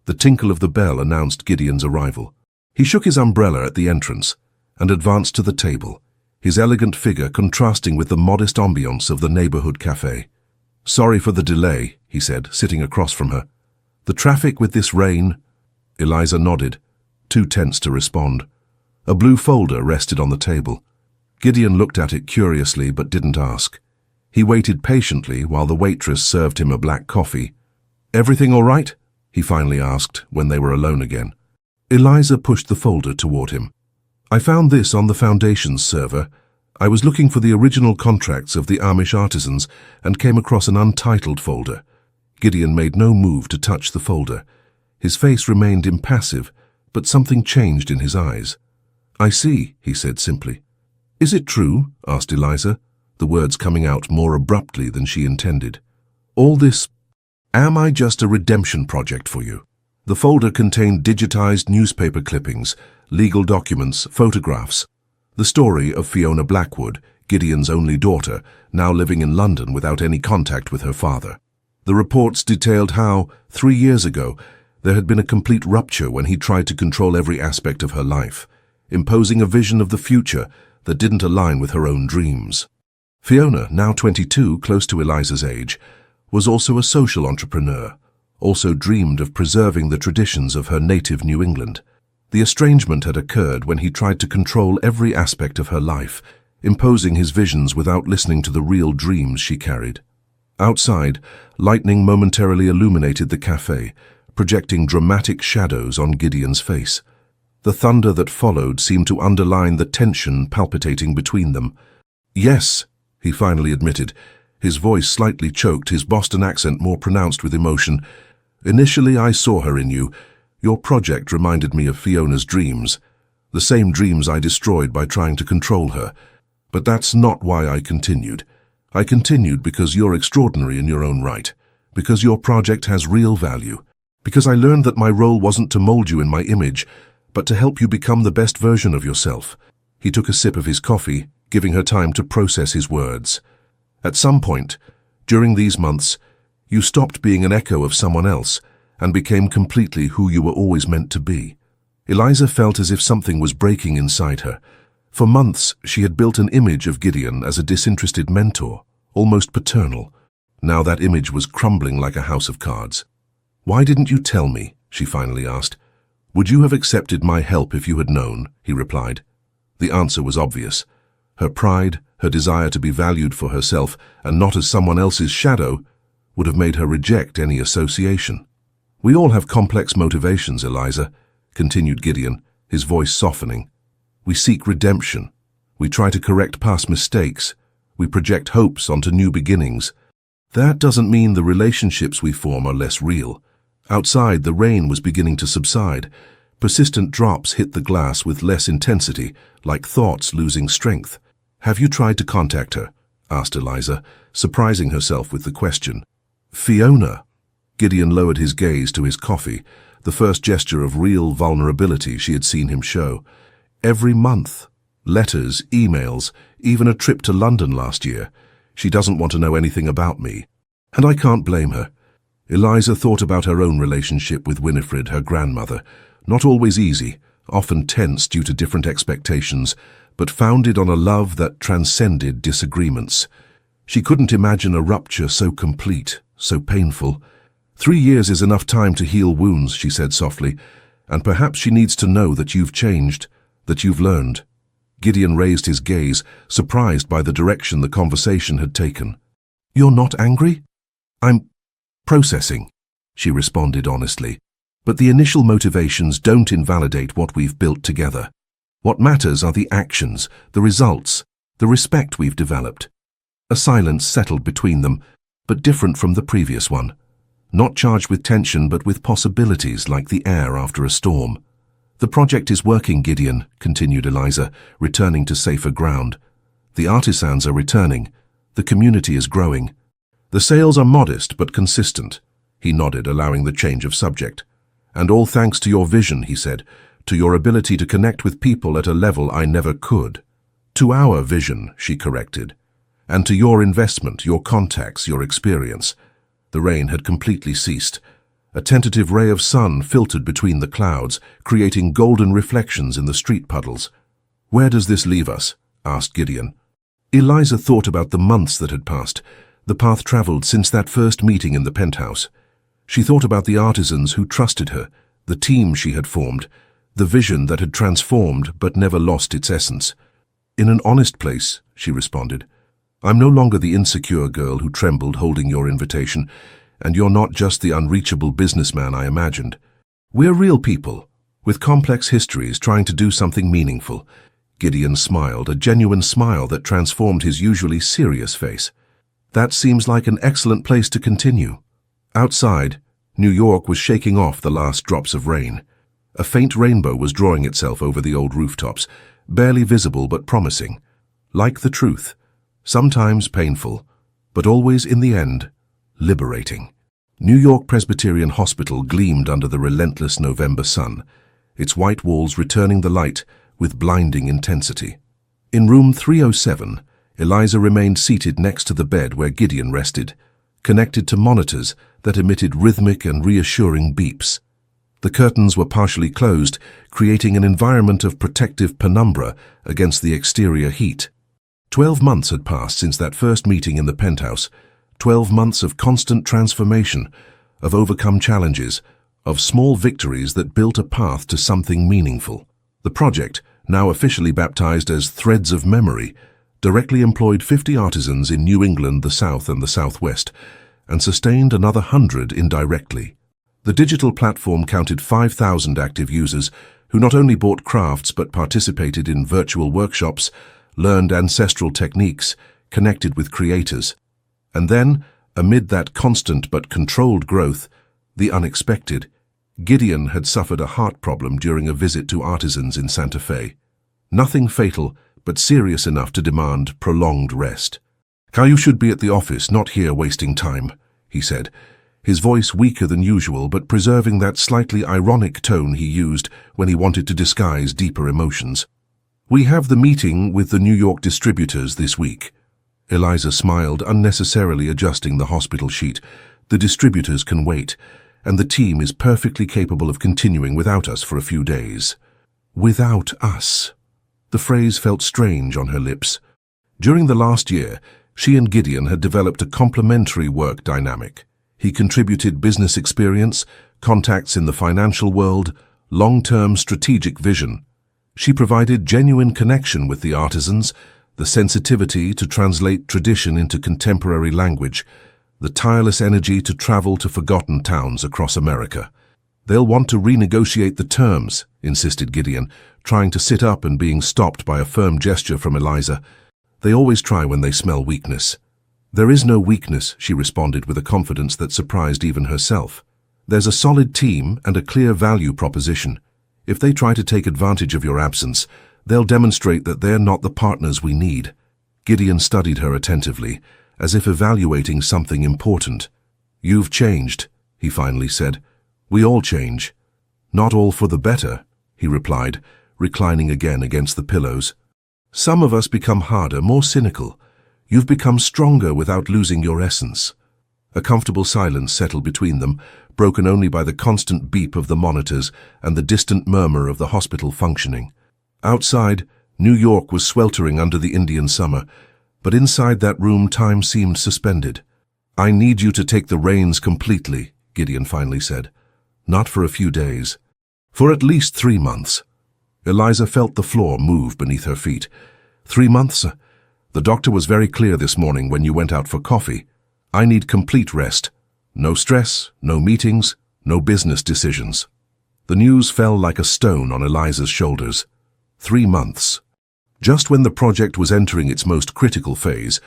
The tinkle of the bell announced Gideon's arrival. He shook his umbrella at the entrance and advanced to the table, his elegant figure contrasting with the modest ambiance of the neighborhood cafe. "Sorry for the delay," he said, sitting across from her. "The traffic with this rain?" Eliza nodded, too tense to respond. A blue folder rested on the table. Gideon looked at it curiously but didn't ask. He waited patiently while the waitress served him a black coffee. "Everything all right?" he finally asked when they were alone again. Eliza pushed the folder toward him. "I found this on the Foundation's server. I was looking for the original contracts of the Amish artisans and came across an untitled folder." Gideon made no move to touch the folder. His face remained impassive, but something changed in his eyes. "I see," he said simply. "Is it true?" asked Eliza, the words coming out more abruptly than she intended. "All this, am I just a redemption project for you?" The folder contained digitized newspaper clippings, legal documents, photographs. The story of Fiona Blackwood, Gideon's only daughter, now living in London without any contact with her father. The reports detailed how, 3 years ago, there had been a complete rupture when he tried to control every aspect of her life, imposing a vision of the future that didn't align with her own dreams. Fiona, now 22, close to Eliza's age, was also a social entrepreneur, also dreamed of preserving the traditions of her native New England. The estrangement had occurred when he tried to control every aspect of her life, imposing his visions without listening to the real dreams she carried. Outside, lightning momentarily illuminated the cafe, projecting dramatic shadows on Gideon's face. The thunder that followed seemed to underline the tension palpitating between them. "Yes," he finally admitted, his voice slightly choked, his Boston accent more pronounced with emotion. "Initially I saw her in you. Your project reminded me of Fiona's dreams, the same dreams I destroyed by trying to control her. But that's not why I continued. I continued because you're extraordinary in your own right, because your project has real value, because I learned that my role wasn't to mold you in my image, but to help you become the best version of yourself." He took a sip of his coffee, giving her time to process his words. "At some point, during these months, you stopped being an echo of someone else and became completely who you were always meant to be." Eliza felt as if something was breaking inside her. For months, she had built an image of Gideon as a disinterested mentor, almost paternal. Now that image was crumbling like a house of cards. "Why didn't you tell me?" she finally asked. "Would you have accepted my help if you had known?" he replied. The answer was obvious. Her pride, her desire to be valued for herself and not as someone else's shadow, would have made her reject any association. "We all have complex motivations, Eliza," continued Gideon, his voice softening. "We seek redemption. We try to correct past mistakes. We project hopes onto new beginnings. That doesn't mean the relationships we form are less real." Outside, the rain was beginning to subside. Persistent drops hit the glass with less intensity, like thoughts losing strength. "Have you tried to contact her?" asked Eliza, surprising herself with the question. "Fiona." Gideon lowered his gaze to his coffee, the first gesture of real vulnerability she had seen him show. "Every month. Letters, emails, even a trip to London last year. She doesn't want to know anything about me. And I can't blame her." Eliza thought about her own relationship with Winifred, her grandmother. Not always easy, often tense due to different expectations, but founded on a love that transcended disagreements. She couldn't imagine a rupture so complete, so painful. 3 years is enough time to heal wounds, she said softly, and perhaps she needs to know that you've changed, that you've learned. Gideon raised his gaze, surprised by the direction the conversation had taken. You're not angry? I'm processing, she responded honestly. But the initial motivations don't invalidate what we've built together. What matters are the actions, the results, the respect we've developed. A silence settled between them, but different from the previous one. Not charged with tension, but with possibilities like the air after a storm. The project is working, Gideon, continued Eliza, returning to safer ground. The artisans are returning. The community is growing. The sales are modest but consistent. He nodded, allowing the change of subject. And all thanks to your vision, he said, to your ability to connect with people at a level I never could. To our vision, she corrected. And to your investment, your contacts, your experience. The rain had completely ceased. A tentative ray of sun filtered between the clouds, creating golden reflections in the street puddles. Where does this leave us? Asked Gideon. Eliza thought about the months that had passed, the path traveled since that first meeting in the penthouse. She thought about the artisans who trusted her, the team she had formed, the vision that had transformed but never lost its essence. In an honest place, she responded. I'm no longer the insecure girl who trembled holding your invitation, and you're not just the unreachable businessman I imagined. We're real people, with complex histories trying to do something meaningful. Gideon smiled, a genuine smile that transformed his usually serious face. That seems like an excellent place to continue. Outside, New York was shaking off the last drops of rain. A faint rainbow was drawing itself over the old rooftops, barely visible but promising. Like the truth, sometimes painful, but always in the end, liberating. New York Presbyterian Hospital gleamed under the relentless November sun, its white walls returning the light with blinding intensity. In room 307, Eliza remained seated next to the bed where Gideon rested, connected to monitors that emitted rhythmic and reassuring beeps. The curtains were partially closed, creating an environment of protective penumbra against the exterior heat. 12 months had passed since that first meeting in the penthouse, 12 months of constant transformation, of overcome challenges, of small victories that built a path to something meaningful. The project, now officially baptized as Threads of Memory, directly employed 50 artisans in New England, the South and the Southwest, and sustained another 100 indirectly. The digital platform counted 5,000 active users who not only bought crafts but participated in virtual workshops, learned ancestral techniques, connected with creators. And then, amid that constant but controlled growth, the unexpected, Gideon had suffered a heart problem during a visit to artisans in Santa Fe. Nothing fatal, but serious enough to demand prolonged rest. You should be at the office, not here wasting time, he said, his voice weaker than usual but preserving that slightly ironic tone he used when he wanted to disguise deeper emotions. We have the meeting with the New York distributors this week. Eliza smiled, unnecessarily adjusting the hospital sheet. The distributors can wait, and the team is perfectly capable of continuing without us for a few days. Without us. The phrase felt strange on her lips. During the last year, she and Gideon had developed a complementary work dynamic. He contributed business experience, contacts in the financial world, long-term strategic vision. She provided genuine connection with the artisans, the sensitivity to translate tradition into contemporary language, the tireless energy to travel to forgotten towns across America. They'll want to renegotiate the terms, insisted Gideon, trying to sit up and being stopped by a firm gesture from Eliza. They always try when they smell weakness. There is no weakness, she responded with a confidence that surprised even herself. There's a solid team and a clear value proposition. If they try to take advantage of your absence, they'll demonstrate that they're not the partners we need. Gideon studied her attentively, as if evaluating something important. You've changed, he finally said. We all change. Not all for the better, he replied, reclining again against the pillows. Some of us become harder, more cynical. You've become stronger without losing your essence. A comfortable silence settled between them, broken only by the constant beep of the monitors and the distant murmur of the hospital functioning. Outside, New York was sweltering under the Indian summer, but inside that room time seemed suspended. I need you to take the reins completely, Gideon finally said. Not for a few days. For at least 3 months. Eliza felt the floor move beneath her feet. 3 months? The doctor was very clear this morning when you went out for coffee. I need complete rest. No stress, no meetings, no business decisions. The news fell like a stone on Eliza's shoulders. 3 months. Just when the project was entering its most critical phase,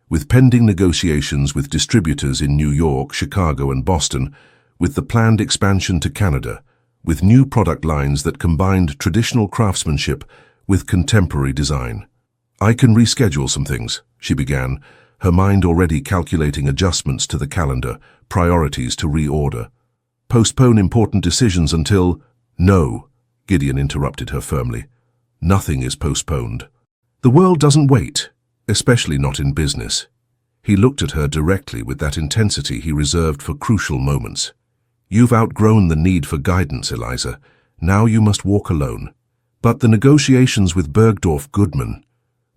with pending negotiations with distributors in New York, Chicago, and Boston, with the planned expansion to Canada, with new product lines that combined traditional craftsmanship with contemporary design. I can reschedule some things, she began, her mind already calculating adjustments to the calendar, priorities to reorder. Postpone important decisions until— No, Gideon interrupted her firmly. Nothing is postponed. The world doesn't wait, especially not in business. He looked at her directly with that intensity he reserved for crucial moments. You've outgrown the need for guidance, Eliza. Now you must walk alone. But the negotiations with Bergdorf Goodman,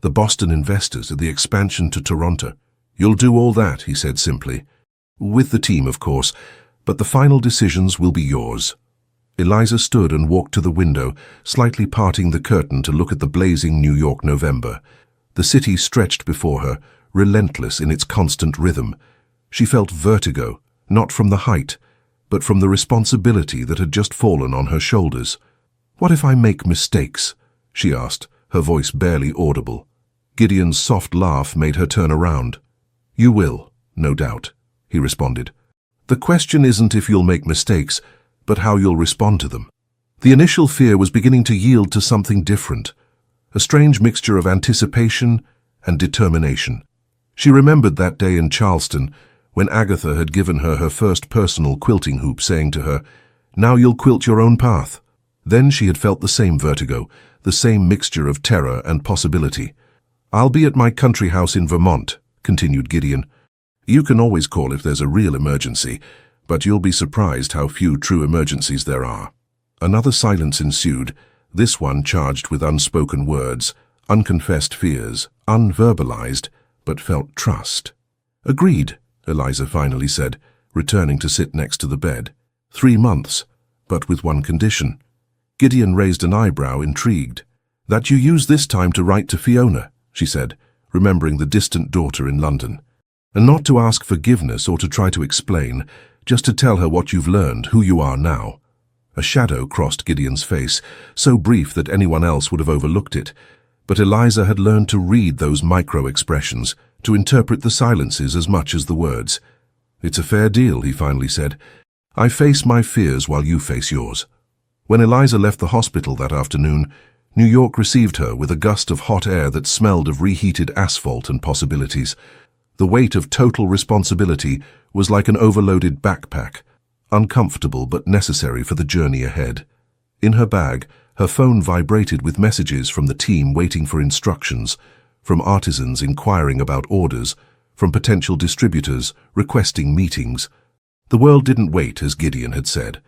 the Boston investors, the expansion to Toronto— You'll do all that, he said simply. With the team, of course, but the final decisions will be yours. Eliza stood and walked to the window, slightly parting the curtain to look at the blazing New York November. The city stretched before her, relentless in its constant rhythm. She felt vertigo, not from the height, but from the responsibility that had just fallen on her shoulders. What if I make mistakes? She asked, her voice barely audible. Gideon's soft laugh made her turn around. You will, no doubt, he responded. The question isn't if you'll make mistakes, but how you'll respond to them. The initial fear was beginning to yield to something different, a strange mixture of anticipation and determination. She remembered that day in Charleston when Agatha had given her her first personal quilting hoop, saying to her, "Now you'll quilt your own path." Then she had felt the same vertigo, the same mixture of terror and possibility. "I'll be at my country house in Vermont," continued Gideon. "You can always call if there's a real emergency, but you'll be surprised how few true emergencies there are." Another silence ensued, this one charged with unspoken words, unconfessed fears, unverbalized, but felt trust. "Agreed," Eliza finally said, returning to sit next to the bed. 3 months, but with one condition. Gideon raised an eyebrow, intrigued. "That you use this time to write to Fiona," she said, remembering the distant daughter in London. "And not to ask forgiveness or to try to explain, just to tell her what you've learned, who you are now." A shadow crossed Gideon's face, so brief that anyone else would have overlooked it. But Eliza had learned to read those micro-expressions, to interpret the silences as much as the words. "It's a fair deal," he finally said. "I face my fears while you face yours." When Eliza left the hospital that afternoon, New York received her with a gust of hot air that smelled of reheated asphalt and possibilities. The weight of total responsibility was like an overloaded backpack, uncomfortable but necessary for the journey ahead. In her bag, her phone vibrated with messages from the team waiting for instructions, from artisans inquiring about orders, from potential distributors requesting meetings. The world didn't wait, as Gideon had said,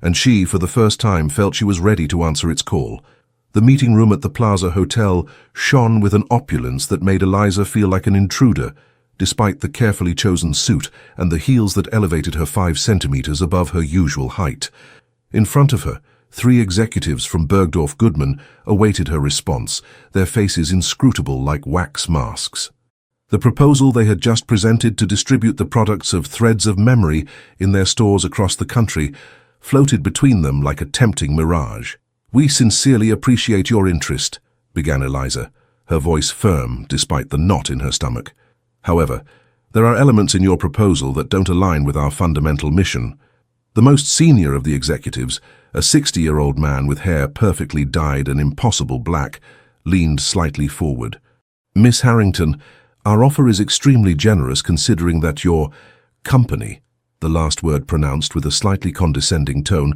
and she, for the first time, felt she was ready to answer its call. The meeting room at the Plaza Hotel shone with an opulence that made Eliza feel like an intruder, despite the carefully chosen suit and the heels that elevated her 5 centimeters above her usual height. In front of her, 3 executives from Bergdorf Goodman awaited her response, their faces inscrutable like wax masks. The proposal they had just presented to distribute the products of Threads of Memory in their stores across the country floated between them like a tempting mirage. "We sincerely appreciate your interest," began Eliza, her voice firm despite the knot in her stomach. "However, there are elements in your proposal that don't align with our fundamental mission." The most senior of the executives, a 60-year-old man with hair perfectly dyed an impossible black, leaned slightly forward. "Miss Harrington, our offer is extremely generous considering that your company," the last word pronounced with a slightly condescending tone,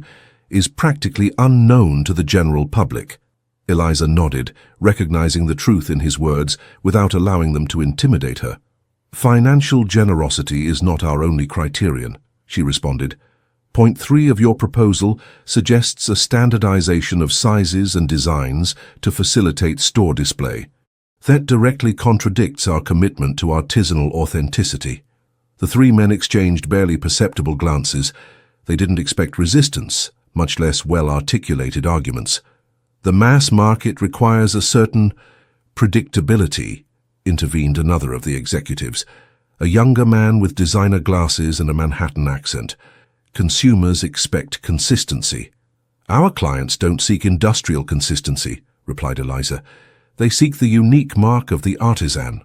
"is practically unknown to the general public." Eliza nodded, recognizing the truth in his words without allowing them to intimidate her. "Financial generosity is not our only criterion," she responded. "Point 3 of your proposal suggests a standardization of sizes and designs to facilitate store display. That directly contradicts our commitment to artisanal authenticity." The 3 men exchanged barely perceptible glances, They didn't expect resistance, much less well-articulated arguments. The mass market requires a certain predictability, intervened another of the executives, a younger man with designer glasses and a Manhattan accent. Consumers expect consistency. Our clients don't seek industrial consistency, replied Eliza. They seek the unique mark of the artisan.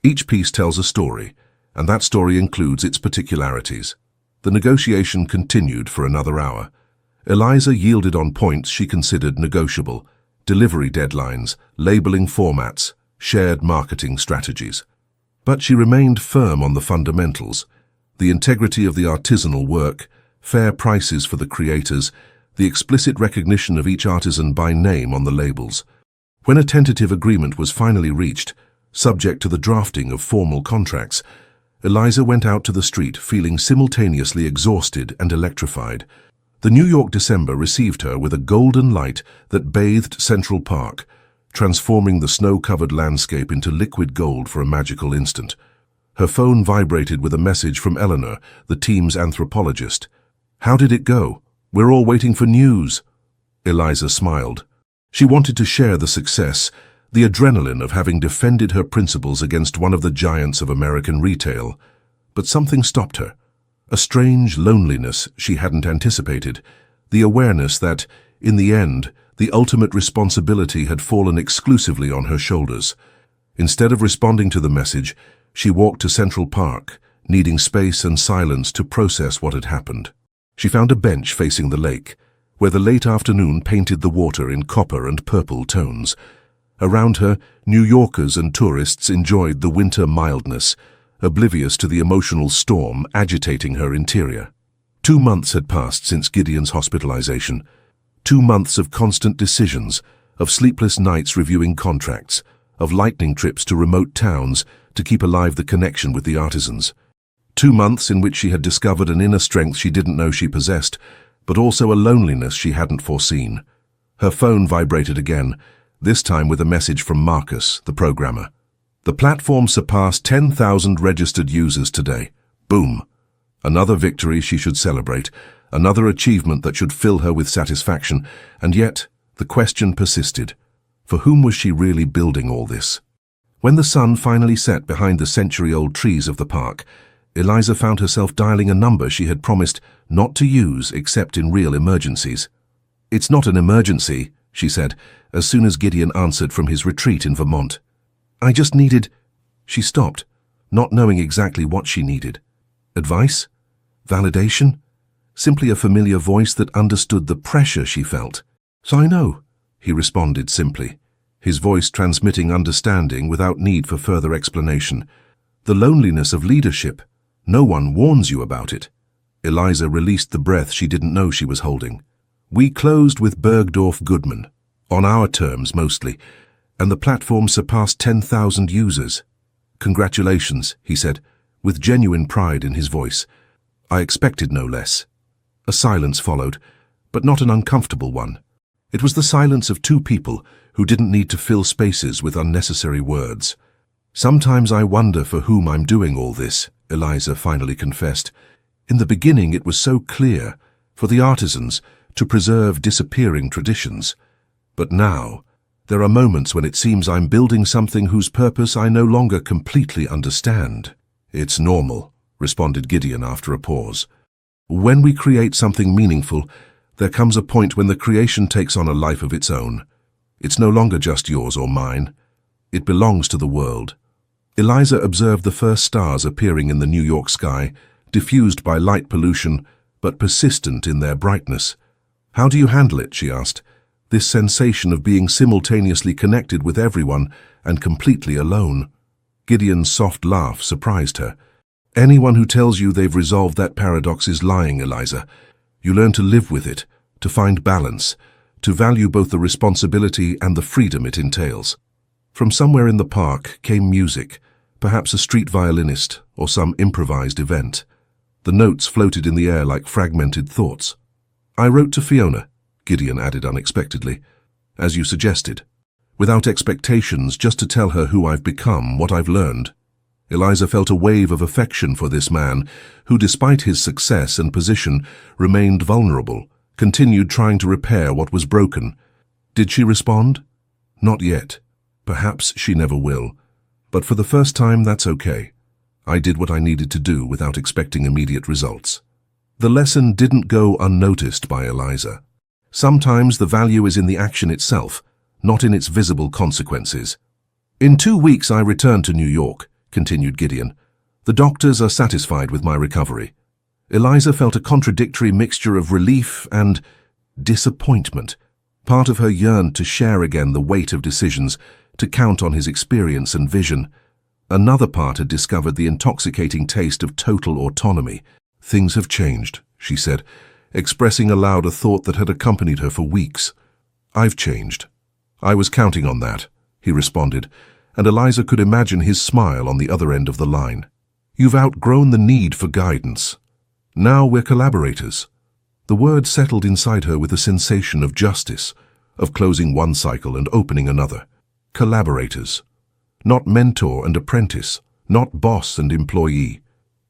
Each piece tells a story, and that story includes its particularities. The negotiation continued for another hour. Eliza yielded on points she considered negotiable: delivery deadlines, labeling formats, shared marketing strategies. But she remained firm on the fundamentals: the integrity of the artisanal work, fair prices for the creators, the explicit recognition of each artisan by name on the labels. When a tentative agreement was finally reached, subject to the drafting of formal contracts, Eliza went out to the street feeling simultaneously exhausted and electrified. The New York December received her with a golden light that bathed Central Park, transforming the snow-covered landscape into liquid gold for a magical instant. Her phone vibrated with a message from Eleanor, the team's anthropologist. "How did it go? We're all waiting for news." Eliza smiled. She wanted to share the success, the adrenaline of having defended her principles against one of the giants of American retail. But something stopped her. A strange loneliness she hadn't anticipated, the awareness that, in the end, the ultimate responsibility had fallen exclusively on her shoulders. Instead of responding to the message, she walked to Central Park, needing space and silence to process what had happened. She found a bench facing the lake, where the late afternoon painted the water in copper and purple tones. Around her, New Yorkers and tourists enjoyed the winter mildness, oblivious to the emotional storm agitating her interior. 2 months had passed since Gideon's hospitalization. 2 months of constant decisions, of sleepless nights reviewing contracts, of lightning trips to remote towns to keep alive the connection with the artisans. 2 months in which she had discovered an inner strength she didn't know she possessed, but also a loneliness she hadn't foreseen. Her phone vibrated again, this time with a message from Marcus, the programmer. The platform surpassed 10,000 registered users today. Boom. Another victory she should celebrate, another achievement that should fill her with satisfaction, and yet the question persisted. For whom was she really building all this? When the sun finally set behind the century-old trees of the park, Eliza found herself dialing a number she had promised not to use except in real emergencies. "It's not an emergency," she said, as soon as Gideon answered from his retreat in Vermont. "I just needed—" She stopped, not knowing exactly what she needed. Advice? Validation? Simply a familiar voice that understood the pressure she felt. "So I know," he responded simply, his voice transmitting understanding without need for further explanation. "The loneliness of leadership. No one warns you about it." Eliza released the breath she didn't know she was holding. "We closed with Bergdorf Goodman, on our terms mostly, and the platform surpassed 10,000 users. Congratulations," he said, with genuine pride in his voice. "I expected no less." A silence followed, but not an uncomfortable one. It was the silence of two people who didn't need to fill spaces with unnecessary words. "Sometimes I wonder for whom I'm doing all this," Eliza finally confessed. "In the beginning it was so clear, for the artisans, to preserve disappearing traditions. But now, there are moments when it seems I'm building something whose purpose I no longer completely understand." "It's normal," responded Gideon after a pause. "When we create something meaningful, there comes a point when the creation takes on a life of its own. It's no longer just yours or mine. It belongs to the world." Eliza observed the first stars appearing in the New York sky, diffused by light pollution, but persistent in their brightness. "How do you handle it?" she asked. "This sensation of being simultaneously connected with everyone and completely alone." Gideon's soft laugh surprised her. "Anyone who tells you they've resolved that paradox is lying, Eliza. You learn to live with it, to find balance, to value both the responsibility and the freedom it entails." From somewhere in the park came music, perhaps a street violinist or some improvised event. The notes floated in the air like fragmented thoughts. "I wrote to Fiona," Gideon added unexpectedly, "as you suggested. Without expectations, just to tell her who I've become, what I've learned." Eliza felt a wave of affection for this man, who, despite his success and position, remained vulnerable, continued trying to repair what was broken. Did she respond? Not yet. Perhaps she never will. But for the first time, that's okay. I did what I needed to do without expecting immediate results. The lesson didn't go unnoticed by Eliza. Sometimes the value is in the action itself, not in its visible consequences. In 2 weeks I returned to New York, continued Gideon. The doctors are satisfied with my recovery. Eliza felt a contradictory mixture of relief and disappointment. Part of her yearned to share again the weight of decisions, to count on his experience and vision. Another part had discovered the intoxicating taste of total autonomy. Things have changed, she said, expressing aloud a thought that had accompanied her for weeks. I've changed. I was counting on that, he responded, and Eliza could imagine his smile on the other end of the line. You've outgrown the need for guidance. Now we're collaborators. The word settled inside her with a sensation of justice, of closing one cycle and opening another. Collaborators. Not mentor and apprentice, not boss and employee.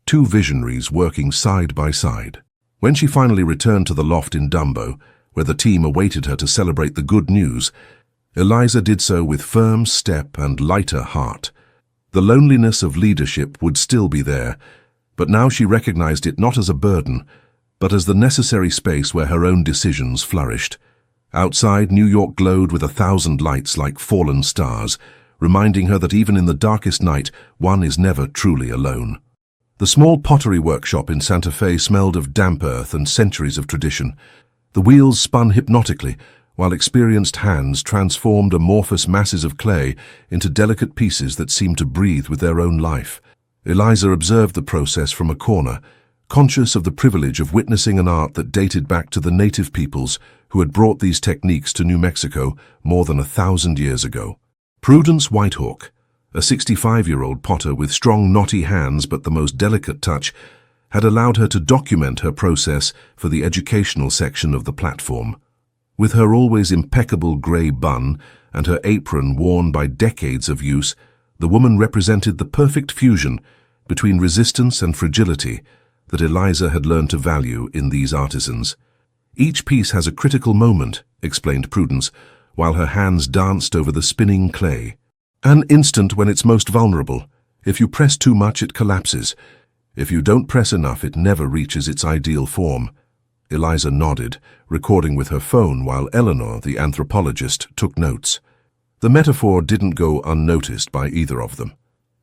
Two visionaries working side by side. When she finally returned to the loft in Dumbo, where the team awaited her to celebrate the good news, Eliza did so with firm step and lighter heart. The loneliness of leadership would still be there, but now she recognized it not as a burden, but as the necessary space where her own decisions flourished. Outside, New York glowed with 1,000 lights like fallen stars, reminding her that even in the darkest night, one is never truly alone. The small pottery workshop in Santa Fe smelled of damp earth and centuries of tradition. The wheels spun hypnotically, while experienced hands transformed amorphous masses of clay into delicate pieces that seemed to breathe with their own life. Eliza observed the process from a corner, conscious of the privilege of witnessing an art that dated back to the native peoples who had brought these techniques to New Mexico more than 1,000 years ago. Prudence Whitehawk, a 65-year-old potter with strong knotty hands but the most delicate touch, had allowed her to document her process for the educational section of the platform. With her always impeccable grey bun and her apron worn by decades of use, the woman represented the perfect fusion between resistance and fragility that Eliza had learned to value in these artisans. Each piece has a critical moment, explained Prudence, while her hands danced over the spinning clay. An instant when it's most vulnerable. If you press too much, it collapses. If you don't press enough, it never reaches its ideal form. Eliza nodded, recording with her phone while Eleanor, the anthropologist, took notes. The metaphor didn't go unnoticed by either of them.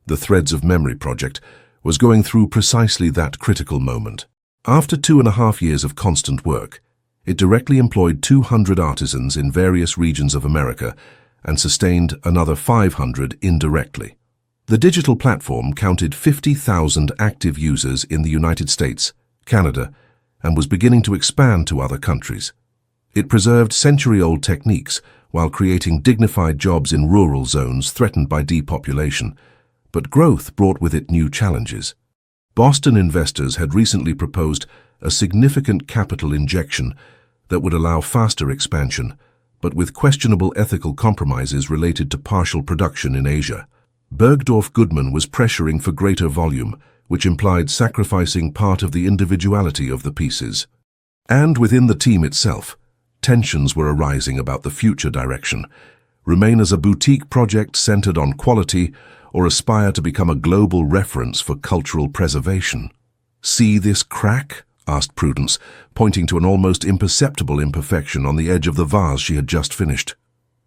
The Threads of Memory project was going through precisely that critical moment. After 2.5 years of constant work, it directly employed 200 artisans in various regions of America and sustained another 500 indirectly. The digital platform counted 50,000 active users in the United States, Canada, and was beginning to expand to other countries. It preserved century-old techniques while creating dignified jobs in rural zones threatened by depopulation, but growth brought with it new challenges. Boston investors had recently proposed a significant capital injection that would allow faster expansion, but with questionable ethical compromises related to partial production in Asia. Bergdorf Goodman was pressuring for greater volume, which implied sacrificing part of the individuality of the pieces. And within the team itself, tensions were arising about the future direction. Remain as a boutique project centered on quality, or aspire to become a global reference for cultural preservation. See this crack? Asked Prudence, pointing to an almost imperceptible imperfection on the edge of the vase she had just finished.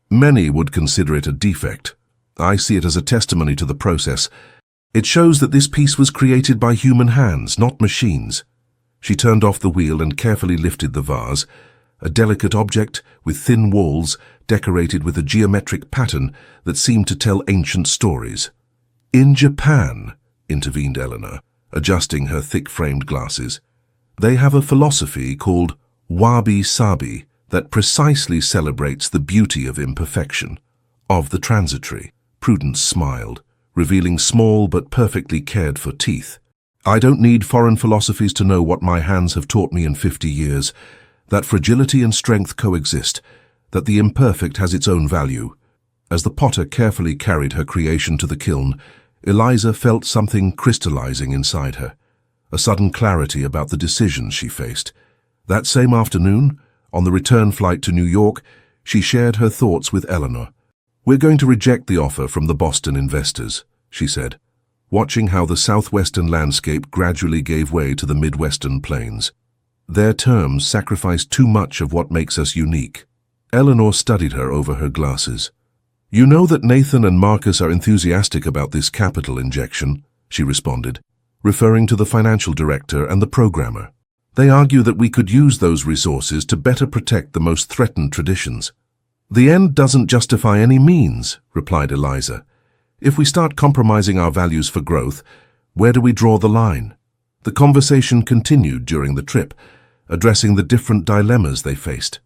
Many would consider it a defect. I see it as a testimony to the process. It shows that this piece was created by human hands, not machines. She turned off the wheel and carefully lifted the vase, a delicate object with thin walls decorated with a geometric pattern that seemed to tell ancient stories. In Japan, intervened Eleanor, adjusting her thick-framed glasses, they have a philosophy called wabi-sabi that precisely celebrates the beauty of imperfection, of the transitory. Prudence smiled, revealing small but perfectly cared-for teeth. I don't need foreign philosophies to know what my hands have taught me in 50 years, that fragility and strength coexist, that the imperfect has its own value. As the potter carefully carried her creation to the kiln, Eliza felt something crystallizing inside her, a sudden clarity about the decisions she faced. That same afternoon, on the return flight to New York, she shared her thoughts with Eleanor. "We're going to reject the offer from the Boston investors," she said, watching how the southwestern landscape gradually gave way to the midwestern plains. "Their terms sacrifice too much of what makes us unique." Eleanor studied her over her glasses. "You know that Nathan and Marcus are enthusiastic about this capital injection," she responded, referring to the financial director and the programmer. "They argue that we could use those resources to better protect the most threatened traditions." "The end doesn't justify any means," replied Eliza. "If we start compromising our values for growth, where do we draw the line?" The conversation continued during the trip, addressing the different dilemmas they faced.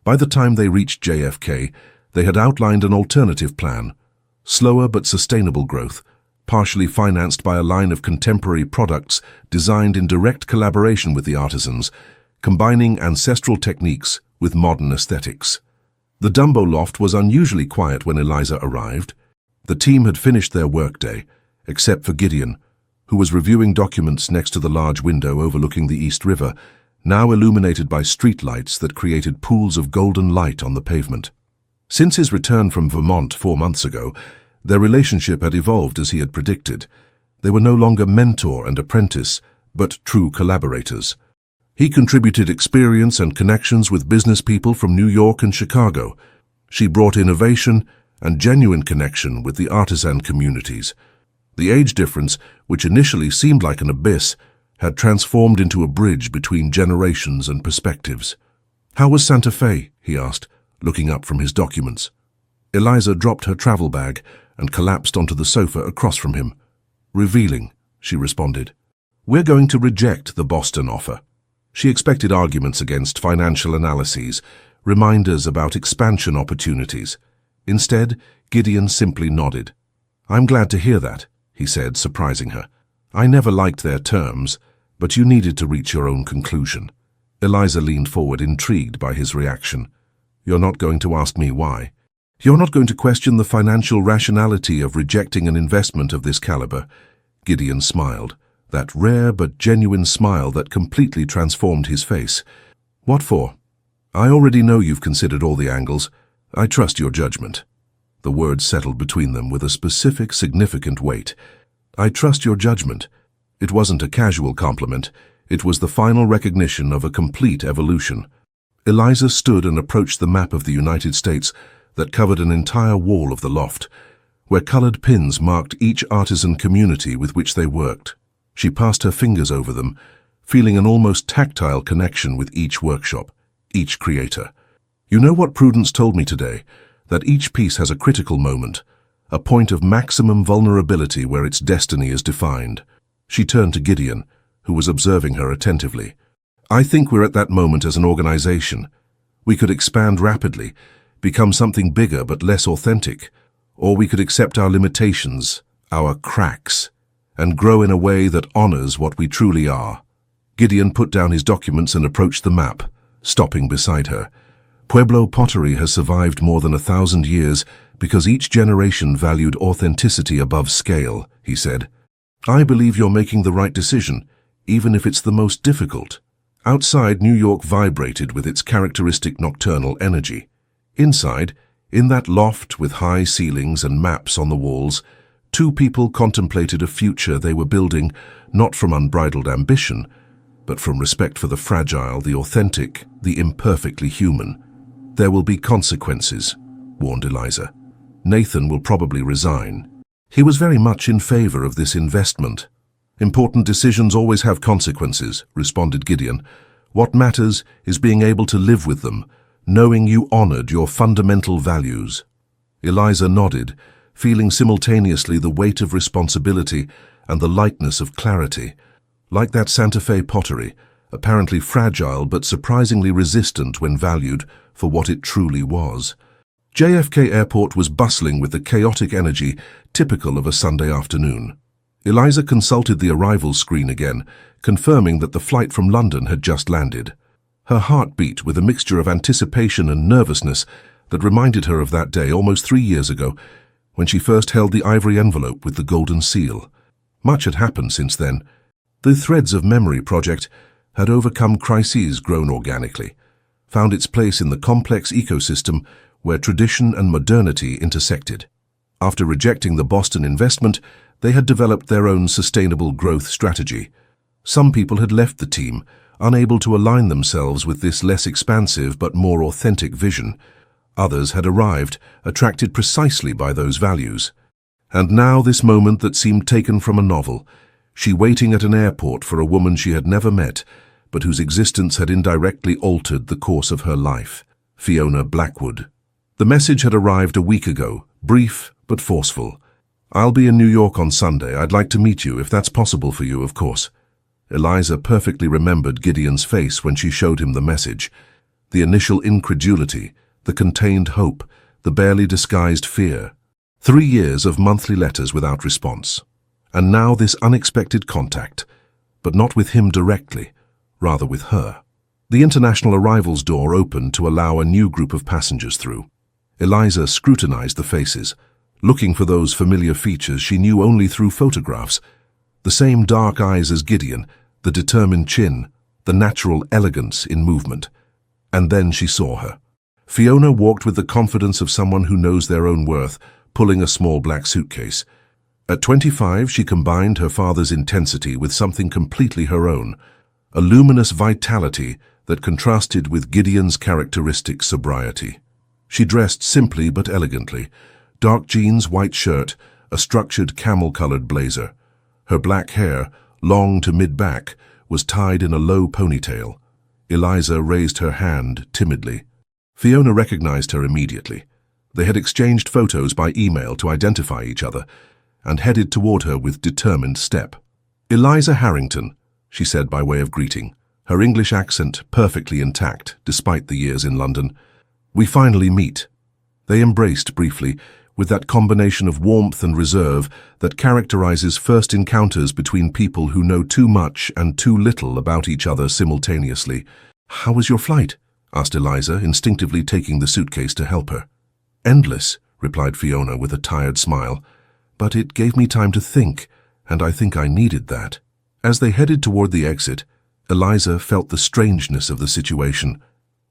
By the time they reached JFK, they had outlined an alternative plan: slower but sustainable growth, partially financed by a line of contemporary products designed in direct collaboration with the artisans, combining ancestral techniques with modern aesthetics. The Dumbo loft was unusually quiet when Eliza arrived. The team had finished their workday, except for Gideon, who was reviewing documents next to the large window overlooking the East River, now illuminated by streetlights that created pools of golden light on the pavement. Since his return from Vermont 4 months ago, their relationship had evolved as he had predicted. They were no longer mentor and apprentice, but true collaborators. He contributed experience and connections with business people from New York and Chicago. She brought innovation and genuine connection with the artisan communities. The age difference, which initially seemed like an abyss, had transformed into a bridge between generations and perspectives. "How was Santa Fe?" he asked, looking up from his documents. Eliza dropped her travel bag and collapsed onto the sofa across from him. "Revealing," she responded. "We're going to reject the Boston offer." She expected arguments against financial analyses, reminders about expansion opportunities. Instead, Gideon simply nodded. "I'm glad to hear that," he said, surprising her. "I never liked their terms, but you needed to reach your own conclusion." Eliza leaned forward, intrigued by his reaction. "You're not going to ask me why? You're not going to question the financial rationality of rejecting an investment of this caliber?" Gideon smiled, that rare but genuine smile that completely transformed his face. "What for?" "I already know you've considered all the angles. I trust your judgment." The words settled between them with a specific, significant weight. "I trust your judgment." It wasn't a casual compliment. It was the final recognition of a complete evolution. Eliza stood and approached the map of the United States that covered an entire wall of the loft, where colored pins marked each artisan community with which they worked. She passed her fingers over them, feeling an almost tactile connection with each workshop, each creator. "You know what Prudence told me today? That each piece has a critical moment, a point of maximum vulnerability where its destiny is defined." She turned to Gideon, who was observing her attentively. "I think we're at that moment as an organization. We could expand rapidly, become something bigger but less authentic, or we could accept our limitations, our cracks, and grow in a way that honors what we truly are." Gideon put down his documents and approached the map, stopping beside her. "Pueblo pottery has survived more than 1,000 years because each generation valued authenticity above scale," he said. "I believe you're making the right decision, even if it's the most difficult." Outside, New York vibrated with its characteristic nocturnal energy. Inside, in that loft with high ceilings and maps on the walls, two people contemplated a future they were building not from unbridled ambition, but from respect for the fragile, the authentic, the imperfectly human. "There will be consequences," warned Eliza. "Nathan will probably resign." He was very much in favor of this investment. "Important decisions always have consequences," responded Gideon. "What matters is being able to live with them, knowing you honored your fundamental values." Eliza nodded, feeling simultaneously the weight of responsibility and the lightness of clarity. Like that Santa Fe pottery, apparently fragile but surprisingly resistant when valued for what it truly was. JFK Airport was bustling with the chaotic energy typical of a Sunday afternoon. Eliza consulted the arrival screen again, confirming that the flight from London had just landed. Her heart beat with a mixture of anticipation and nervousness that reminded her of that day almost 3 years ago when she first held the ivory envelope with the golden seal. Much had happened since then. The Threads of Memory project had overcome crises grown organically, found its place in the complex ecosystem where tradition and modernity intersected. After rejecting the Boston investment, they had developed their own sustainable growth strategy. Some people had left the team, unable to align themselves with this less expansive but more authentic vision. Others had arrived, attracted precisely by those values. And now this moment that seemed taken from a novel, she waiting at an airport for a woman she had never met, but whose existence had indirectly altered the course of her life, Fiona Blackwood. The message had arrived a week ago, brief but forceful. "I'll be in New York on Sunday. I'd like to meet you, if that's possible for you, of course." Eliza perfectly remembered Gideon's face when she showed him the message. The initial incredulity, the contained hope, the barely disguised fear. 3 years of monthly letters without response. And now this unexpected contact, but not with him directly, rather with her. The international arrivals door opened to allow a new group of passengers through. Eliza scrutinized the faces, looking for those familiar features she knew only through photographs. The same dark eyes as Gideon, the determined chin, the natural elegance in movement. And then she saw her. Fiona walked with the confidence of someone who knows their own worth, pulling a small black suitcase. At 25, she combined her father's intensity with something completely her own, a luminous vitality that contrasted with Gideon's characteristic sobriety. She dressed simply but elegantly, dark jeans, white shirt, a structured camel-colored blazer. Her black hair, long to mid-back, was tied in a low ponytail. Eliza raised her hand timidly. Fiona recognized her immediately. They had exchanged photos by email to identify each other, and headed toward her with determined step. "Eliza Harrington," she said by way of greeting, her English accent perfectly intact despite the years in London. "We finally meet." They embraced briefly, with that combination of warmth and reserve that characterizes first encounters between people who know too much and too little about each other simultaneously. "How was your flight?" asked Eliza, instinctively taking the suitcase to help her. "Endless," replied Fiona with a tired smile. "But it gave me time to think, and I think I needed that." As they headed toward the exit, Eliza felt the strangeness of the situation.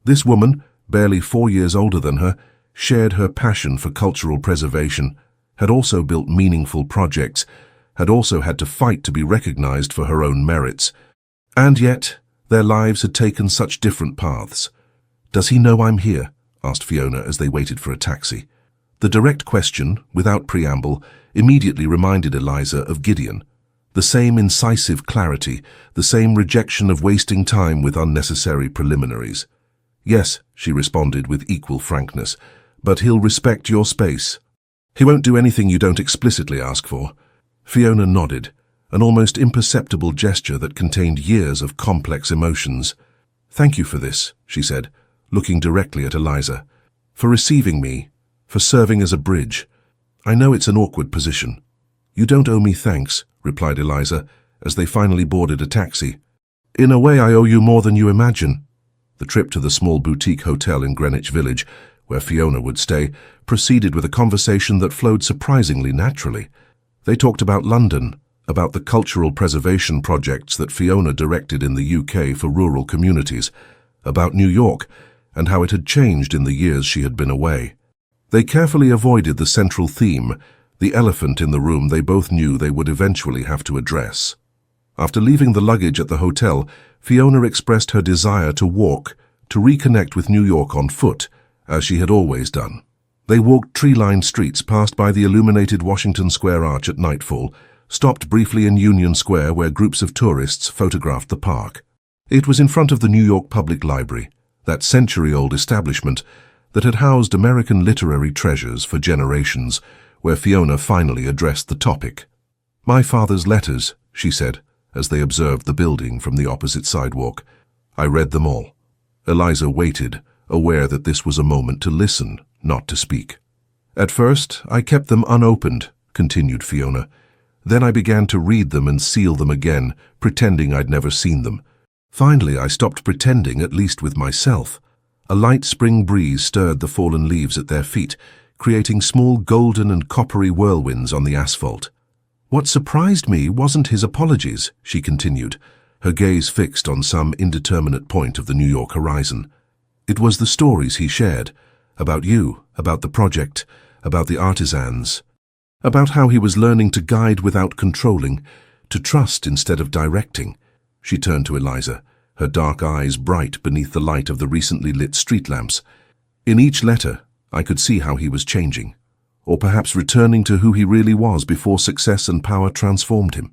This woman, barely 4 years older than her, shared her passion for cultural preservation, had also built meaningful projects, had also had to fight to be recognized for her own merits. And yet, their lives had taken such different paths. "Does he know I'm here?" asked Fiona as they waited for a taxi. The direct question, without preamble, immediately reminded Eliza of Gideon. The same incisive clarity, the same rejection of wasting time with unnecessary preliminaries. "Yes," she responded with equal frankness, "but he'll respect your space. He won't do anything you don't explicitly ask for." Fiona nodded, an almost imperceptible gesture that contained years of complex emotions. "Thank you for this," she said, looking directly at Eliza. "For receiving me, for serving as a bridge. I know it's an awkward position." "You don't owe me thanks," replied Eliza, as they finally boarded a taxi. "In a way, I owe you more than you imagine." The trip to the small boutique hotel in Greenwich Village, where Fiona would stay, proceeded with a conversation that flowed surprisingly naturally. They talked about London, about the cultural preservation projects that Fiona directed in the UK for rural communities, about New York, and how it had changed in the years she had been away. They carefully avoided the central theme, the elephant in the room they both knew they would eventually have to address. After leaving the luggage at the hotel, Fiona expressed her desire to walk, to reconnect with New York on foot, as she had always done. They walked tree-lined streets, passed by the illuminated Washington Square Arch at nightfall, stopped briefly in Union Square where groups of tourists photographed the park. It was in front of the New York Public Library, that century-old establishment that had housed American literary treasures for generations, where Fiona finally addressed the topic. "My father's letters," she said, as they observed the building from the opposite sidewalk. "I read them all." Eliza waited, aware that this was a moment to listen, not to speak. "At first, I kept them unopened," continued Fiona. "Then I began to read them and seal them again, pretending I'd never seen them. Finally, I stopped pretending, at least with myself. A light spring breeze stirred the fallen leaves at their feet, creating small golden and coppery whirlwinds on the asphalt. What surprised me wasn't his apologies, she continued, her gaze fixed on some indeterminate point of the New York horizon. It was the stories he shared, about you, about the project, about the artisans, about how he was learning to guide without controlling, to trust instead of directing. She turned to Eliza, her dark eyes bright beneath the light of the recently lit street lamps. In each letter, I could see how he was changing, or perhaps returning to who he really was before success and power transformed him.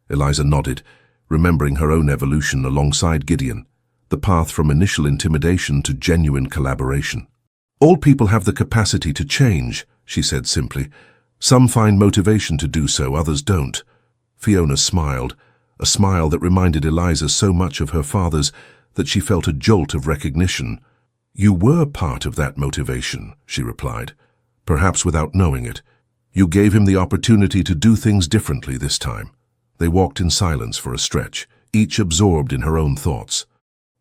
Eliza nodded, remembering her own evolution alongside Gideon, the path from initial intimidation to genuine collaboration. All people have the capacity to change, she said simply. Some find motivation to do so, others don't. Fiona smiled, a smile that reminded Eliza so much of her father's that she felt a jolt of recognition. You were part of that motivation, she replied, perhaps without knowing it. You gave him the opportunity to do things differently this time. They walked in silence for a stretch, each absorbed in her own thoughts.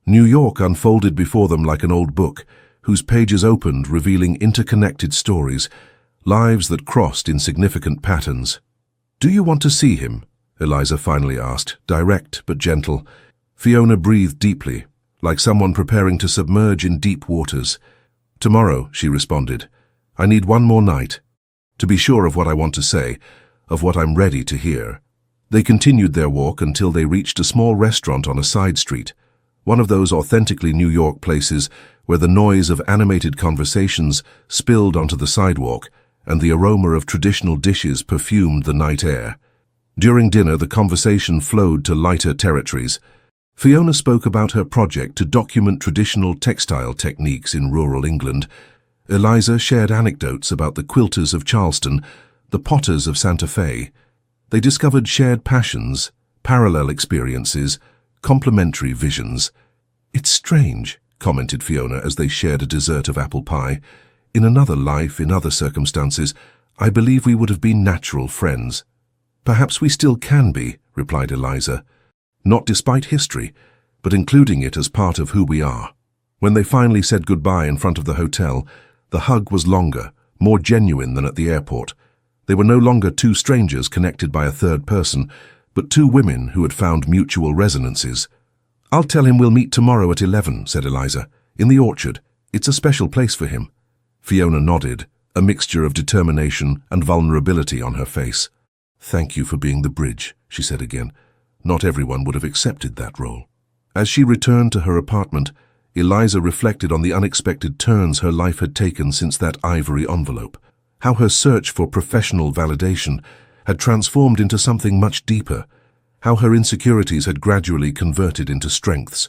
New York unfolded before them like an old book, whose pages opened revealing interconnected stories, lives that crossed in significant patterns. Do you want to see him? Eliza finally asked, direct but gentle. Fiona breathed deeply, like someone preparing to submerge in deep waters. Tomorrow, she responded. I need one more night, to be sure of what I want to say, of what I'm ready to hear. They continued their walk until they reached a small restaurant on a side street, one of those authentically New York places where the noise of animated conversations spilled onto the sidewalk and the aroma of traditional dishes perfumed the night air. During dinner, the conversation flowed to lighter territories. Fiona spoke about her project to document traditional textile techniques in rural England. Eliza shared anecdotes about the quilters of Charleston, the potters of Santa Fe. They discovered shared passions, parallel experiences, complementary visions. It's strange, commented Fiona as they shared a dessert of apple pie. In another life, in other circumstances, I believe we would have been natural friends. Perhaps we still can be, replied Eliza. Not despite history, but including it as part of who we are. When they finally said goodbye in front of the hotel, the hug was longer, more genuine than at the airport. They were no longer two strangers connected by a third person, but two women who had found mutual resonances. I'll tell him we'll meet tomorrow at 11, said Eliza, in the orchard. It's a special place for him. Fiona nodded, a mixture of determination and vulnerability on her face. Thank you for being the bridge, she said again. Not everyone would have accepted that role. As she returned to her apartment, Eliza reflected on the unexpected turns her life had taken since that ivory envelope, how her search for professional validation had transformed into something much deeper, how her insecurities had gradually converted into strengths,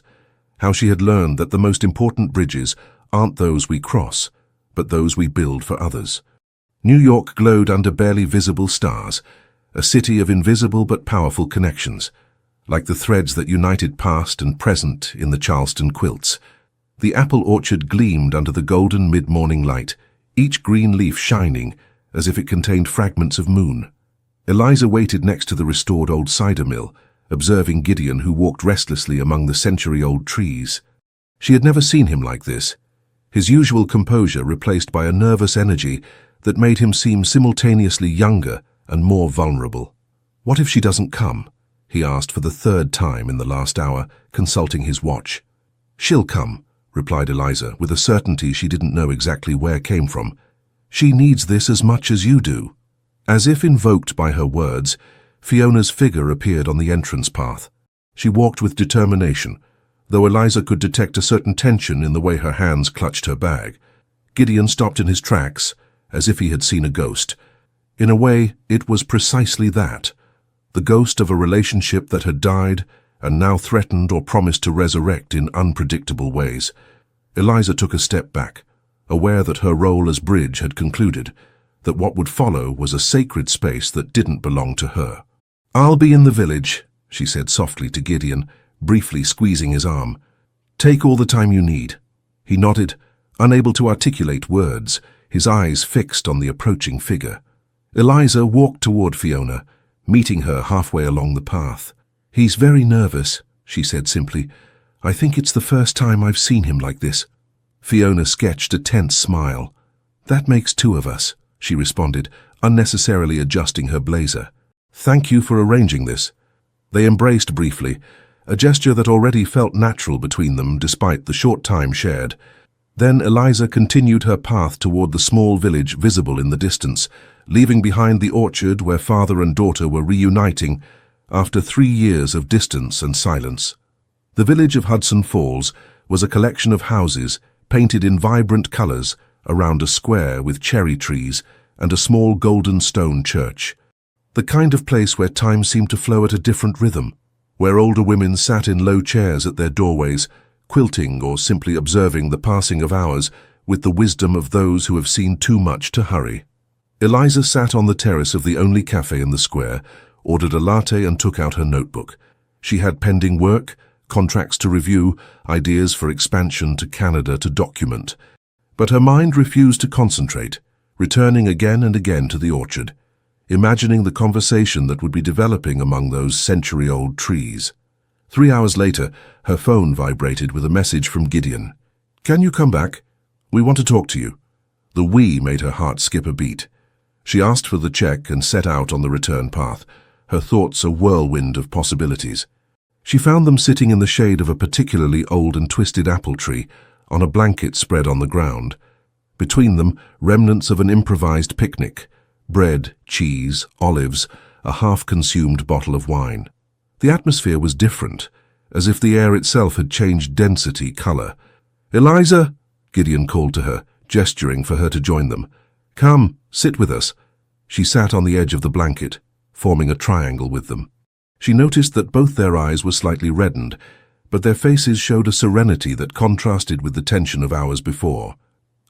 how she had learned that the most important bridges aren't those we cross, but those we build for others. New York glowed under barely visible stars, a city of invisible but powerful connections, like the threads that united past and present in the Charleston quilts. The apple orchard gleamed under the golden mid-morning light, each green leaf shining as if it contained fragments of moon. Eliza waited next to the restored old cider mill, observing Gideon, who walked restlessly among the century-old trees. She had never seen him like this, his usual composure replaced by a nervous energy that made him seem simultaneously younger and more vulnerable. What if she doesn't come? He asked for the third time in the last hour, consulting his watch. She'll come, replied Eliza, with a certainty she didn't know exactly where came from. She needs this as much as you do. As if invoked by her words, Fiona's figure appeared on the entrance path. She walked with determination, though Eliza could detect a certain tension in the way her hands clutched her bag. Gideon stopped in his tracks, as if he had seen a ghost. In a way, it was precisely that, the ghost of a relationship that had died and now threatened or promised to resurrect in unpredictable ways. Eliza took a step back, aware that her role as bridge had concluded, that what would follow was a sacred space that didn't belong to her. I'll be in the village, she said softly to Gideon, briefly squeezing his arm. Take all the time you need. He nodded, unable to articulate words, his eyes fixed on the approaching figure. Eliza walked toward Fiona, meeting her halfway along the path. He's very nervous, she said simply. I think it's the first time I've seen him like this. Fiona sketched a tense smile. That makes two of us, she responded, unnecessarily adjusting her blazer. Thank you for arranging this. They embraced briefly, a gesture that already felt natural between them despite the short time shared. Then Eliza continued her path toward the small village visible in the distance, leaving behind the orchard where father and daughter were reuniting after 3 years of distance and silence. The village of Hudson Falls was a collection of houses painted in vibrant colors around a square with cherry trees and a small golden stone church. The kind of place where time seemed to flow at a different rhythm, where older women sat in low chairs at their doorways, quilting or simply observing the passing of hours with the wisdom of those who have seen too much to hurry. Eliza sat on the terrace of the only cafe in the square, ordered a latte and took out her notebook. She had pending work, contracts to review, ideas for expansion to Canada to document. But her mind refused to concentrate, returning again and again to the orchard, imagining the conversation that would be developing among those century-old trees. 3 hours later, her phone vibrated with a message from Gideon. "Can you come back? We want to talk to you." The "we" made her heart skip a beat. She asked for the check and set out on the return path, her thoughts a whirlwind of possibilities. She found them sitting in the shade of a particularly old and twisted apple tree, on a blanket spread on the ground. Between them, remnants of an improvised picnic: bread, cheese, olives, a half-consumed bottle of wine. The atmosphere was different, as if the air itself had changed density, color. "Eliza!" Gideon called to her, gesturing for her to join them. "Come, sit with us." She sat on the edge of the blanket, forming a triangle with them. She noticed that both their eyes were slightly reddened, but their faces showed a serenity that contrasted with the tension of hours before.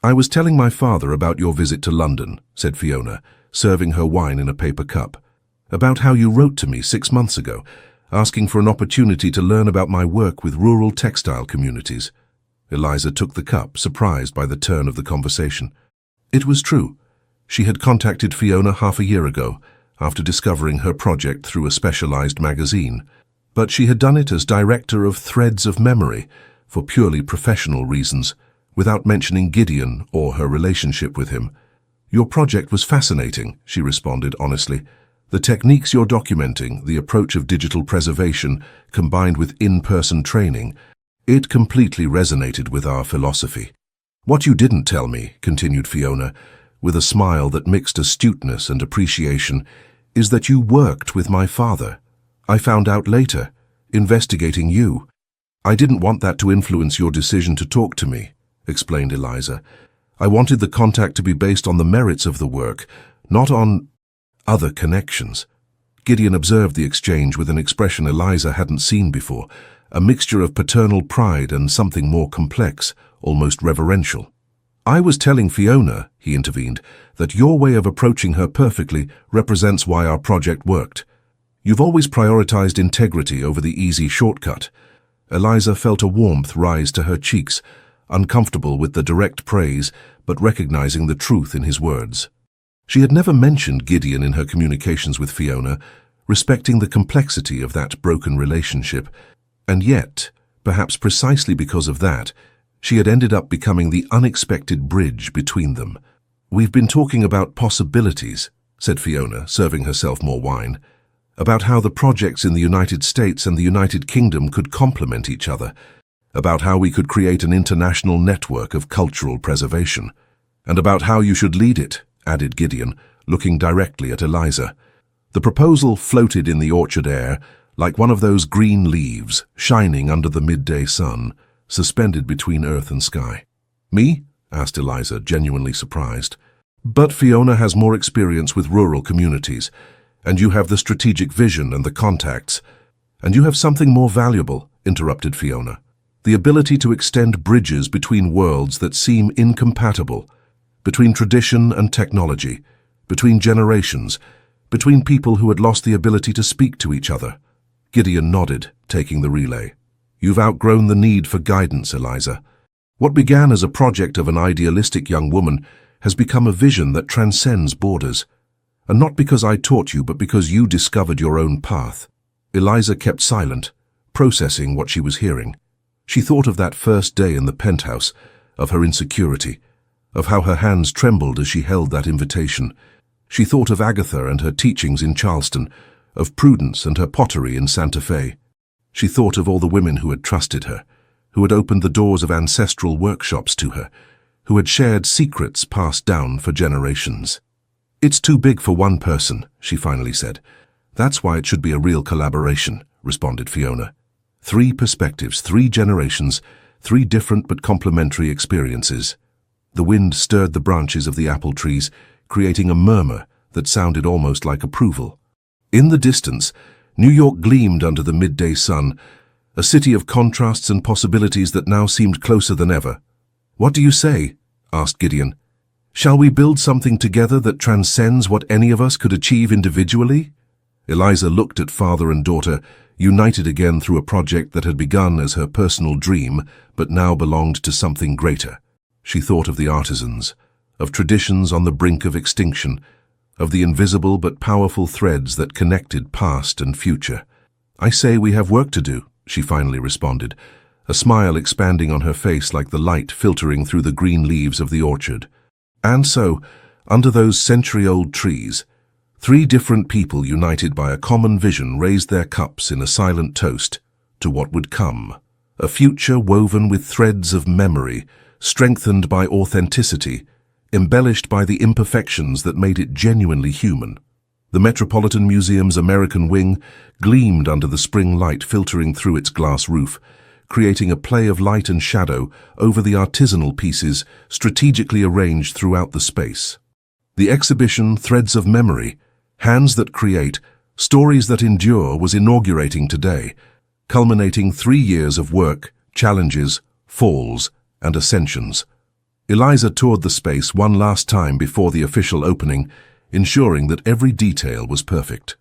"I was telling my father about your visit to London," said Fiona, serving her wine in a paper cup. "About how you wrote to me 6 months ago, asking for an opportunity to learn about my work with rural textile communities." Eliza took the cup, surprised by the turn of the conversation. It was true. She had contacted Fiona half a year ago, after discovering her project through a specialized magazine. But she had done it as director of Threads of Memory, for purely professional reasons, without mentioning Gideon or her relationship with him. "Your project was fascinating," she responded honestly. "The techniques you're documenting, the approach of digital preservation combined with in-person training, it completely resonated with our philosophy." "What you didn't tell me," continued Fiona, with a smile that mixed astuteness and appreciation, "is that you worked with my father. I found out later, investigating you. I didn't want that to influence your decision to talk to me," explained Eliza. "I wanted the contact to be based on the merits of the work, not on other connections." Gideon observed the exchange with an expression Eliza hadn't seen before, a mixture of paternal pride and something more complex, almost reverential. "I was telling Fiona," he intervened, "that your way of approaching her perfectly represents why our project worked. You've always prioritized integrity over the easy shortcut." Eliza felt a warmth rise to her cheeks, uncomfortable with the direct praise, but recognizing the truth in his words. She had never mentioned Gideon in her communications with Fiona, respecting the complexity of that broken relationship, and yet, perhaps precisely because of that, she had ended up becoming the unexpected bridge between them. "We've been talking about possibilities," said Fiona, serving herself more wine, "about how the projects in the United States and the United Kingdom could complement each other, about how we could create an international network of cultural preservation, and about how you should lead it," added Gideon, looking directly at Eliza. The proposal floated in the orchard air, like one of those green leaves shining under the midday sun, suspended between earth and sky. "Me?" asked Eliza, genuinely surprised. "But Fiona has more experience with rural communities, and you have the strategic vision and the contacts. And you have something more valuable," interrupted Fiona. "The ability to extend bridges between worlds that seem incompatible, between tradition and technology, between generations, between people who had lost the ability to speak to each other." Gideon nodded, taking the relay. "You've outgrown the need for guidance, Eliza. What began as a project of an idealistic young woman has become a vision that transcends borders. And not because I taught you, but because you discovered your own path." Eliza kept silent, processing what she was hearing. She thought of that first day in the penthouse, of her insecurity, of how her hands trembled as she held that invitation. She thought of Agatha and her teachings in Charleston, of Prudence and her pottery in Santa Fe. She thought of all the women who had trusted her, who had opened the doors of ancestral workshops to her, who had shared secrets passed down for generations. "It's too big for one person," she finally said. "That's why it should be a real collaboration," responded Fiona. 3 perspectives, 3 generations, 3 different but complementary experiences. The wind stirred the branches of the apple trees, creating a murmur that sounded almost like approval. In the distance, New York gleamed under the midday sun, a city of contrasts and possibilities that now seemed closer than ever. "What do you say?" asked Gideon. "Shall we build something together that transcends what any of us could achieve individually?" Eliza looked at father and daughter, united again through a project that had begun as her personal dream, but now belonged to something greater. She thought of the artisans, of traditions on the brink of extinction, of the invisible but powerful threads that connected past and future. "I say we have work to do," she finally responded, a smile expanding on her face like the light filtering through the green leaves of the orchard. And so, under those century-old trees, 3 different people united by a common vision raised their cups in a silent toast to what would come, a future woven with threads of memory, strengthened by authenticity, embellished by the imperfections that made it genuinely human. The Metropolitan Museum's American wing gleamed under the spring light filtering through its glass roof, creating a play of light and shadow over the artisanal pieces strategically arranged throughout the space. The exhibition Threads of Memory, Hands That Create, Stories That Endure was inaugurating today, culminating 3 years of work, challenges, falls, and ascensions. Eliza toured the space one last time before the official opening, ensuring that every detail was perfect.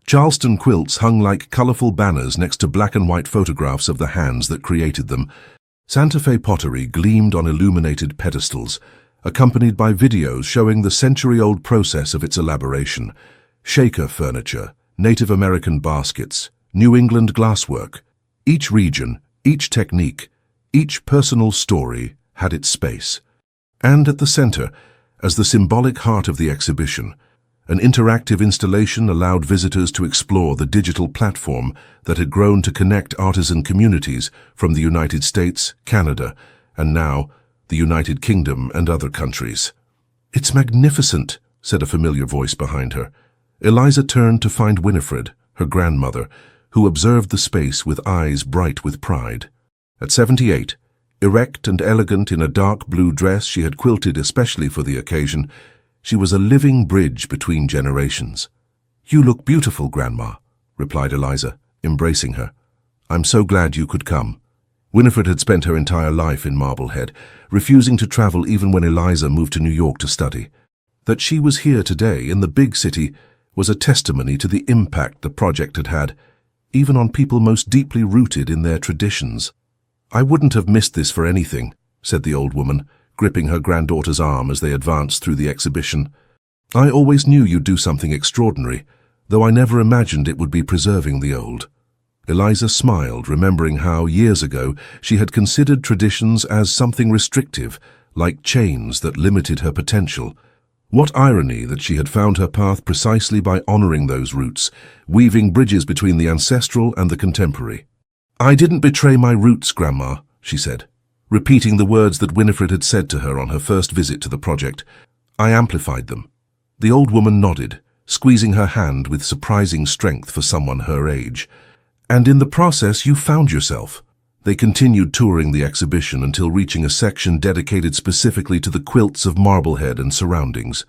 Charleston quilts hung like colorful banners next to black and white photographs of the hands that created them. Santa Fe pottery gleamed on illuminated pedestals, accompanied by videos showing the century-old process of its elaboration. Shaker furniture, Native American baskets, New England glasswork. Each region, each technique, each personal story had its space. And at the center, as the symbolic heart of the exhibition, an interactive installation allowed visitors to explore the digital platform that had grown to connect artisan communities from the United States, Canada, and now the United Kingdom and other countries. "It's magnificent," said a familiar voice behind her. Eliza turned to find Winifred, her grandmother, who observed the space with eyes bright with pride. At 78, erect and elegant in a dark blue dress she had quilted especially for the occasion, she was a living bridge between generations. "You look beautiful, Grandma," replied Eliza, embracing her. "I'm so glad you could come." Winifred had spent her entire life in Marblehead, refusing to travel even when Eliza moved to New York to study. That she was here today in the big city was a testimony to the impact the project had had, even on people most deeply rooted in their traditions. "I wouldn't have missed this for anything," said the old woman, gripping her granddaughter's arm as they advanced through the exhibition. "I always knew you'd do something extraordinary, though I never imagined it would be preserving the old." Eliza smiled, remembering how, years ago, she had considered traditions as something restrictive, like chains that limited her potential. What irony that she had found her path precisely by honoring those roots, weaving bridges between the ancestral and the contemporary. "I didn't betray my roots, Grandma," she said, repeating the words that Winifred had said to her on her first visit to the project. "I amplified them." The old woman nodded, squeezing her hand with surprising strength for someone her age. "And in the process you found yourself." They continued touring the exhibition until reaching a section dedicated specifically to the quilts of Marblehead and surroundings.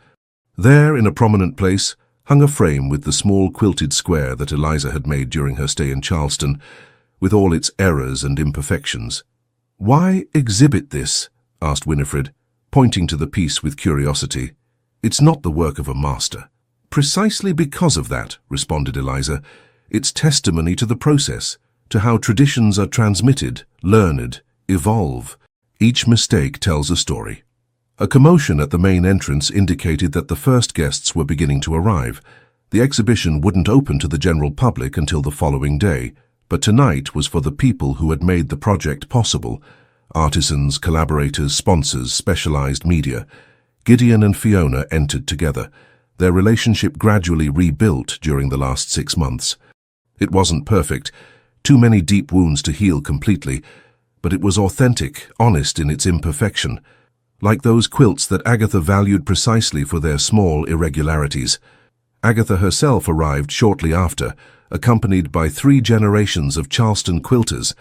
There, in a prominent place, hung a frame with the small quilted square that Eliza had made during her stay in Charleston, with all its errors and imperfections. "Why exhibit this?" asked Winifred, pointing to the piece with curiosity. "It's not the work of a master." "Precisely because of that," responded Eliza, "it's testimony to the process, to how traditions are transmitted, learned, evolve. Each mistake tells a story." A commotion at the main entrance indicated that the first guests were beginning to arrive. The exhibition wouldn't open to the general public until the following day, but tonight was for the people who had made the project possible, Artisans, collaborators, sponsors, specialized media. Gideon and Fiona entered together. Their relationship gradually rebuilt during the last 6 months. It wasn't perfect, too many deep wounds to heal completely, but it was authentic, honest in its imperfection, like those quilts that Agatha valued precisely for their small irregularities. Agatha herself arrived shortly after, accompanied by 3 generations of Charleston quilters.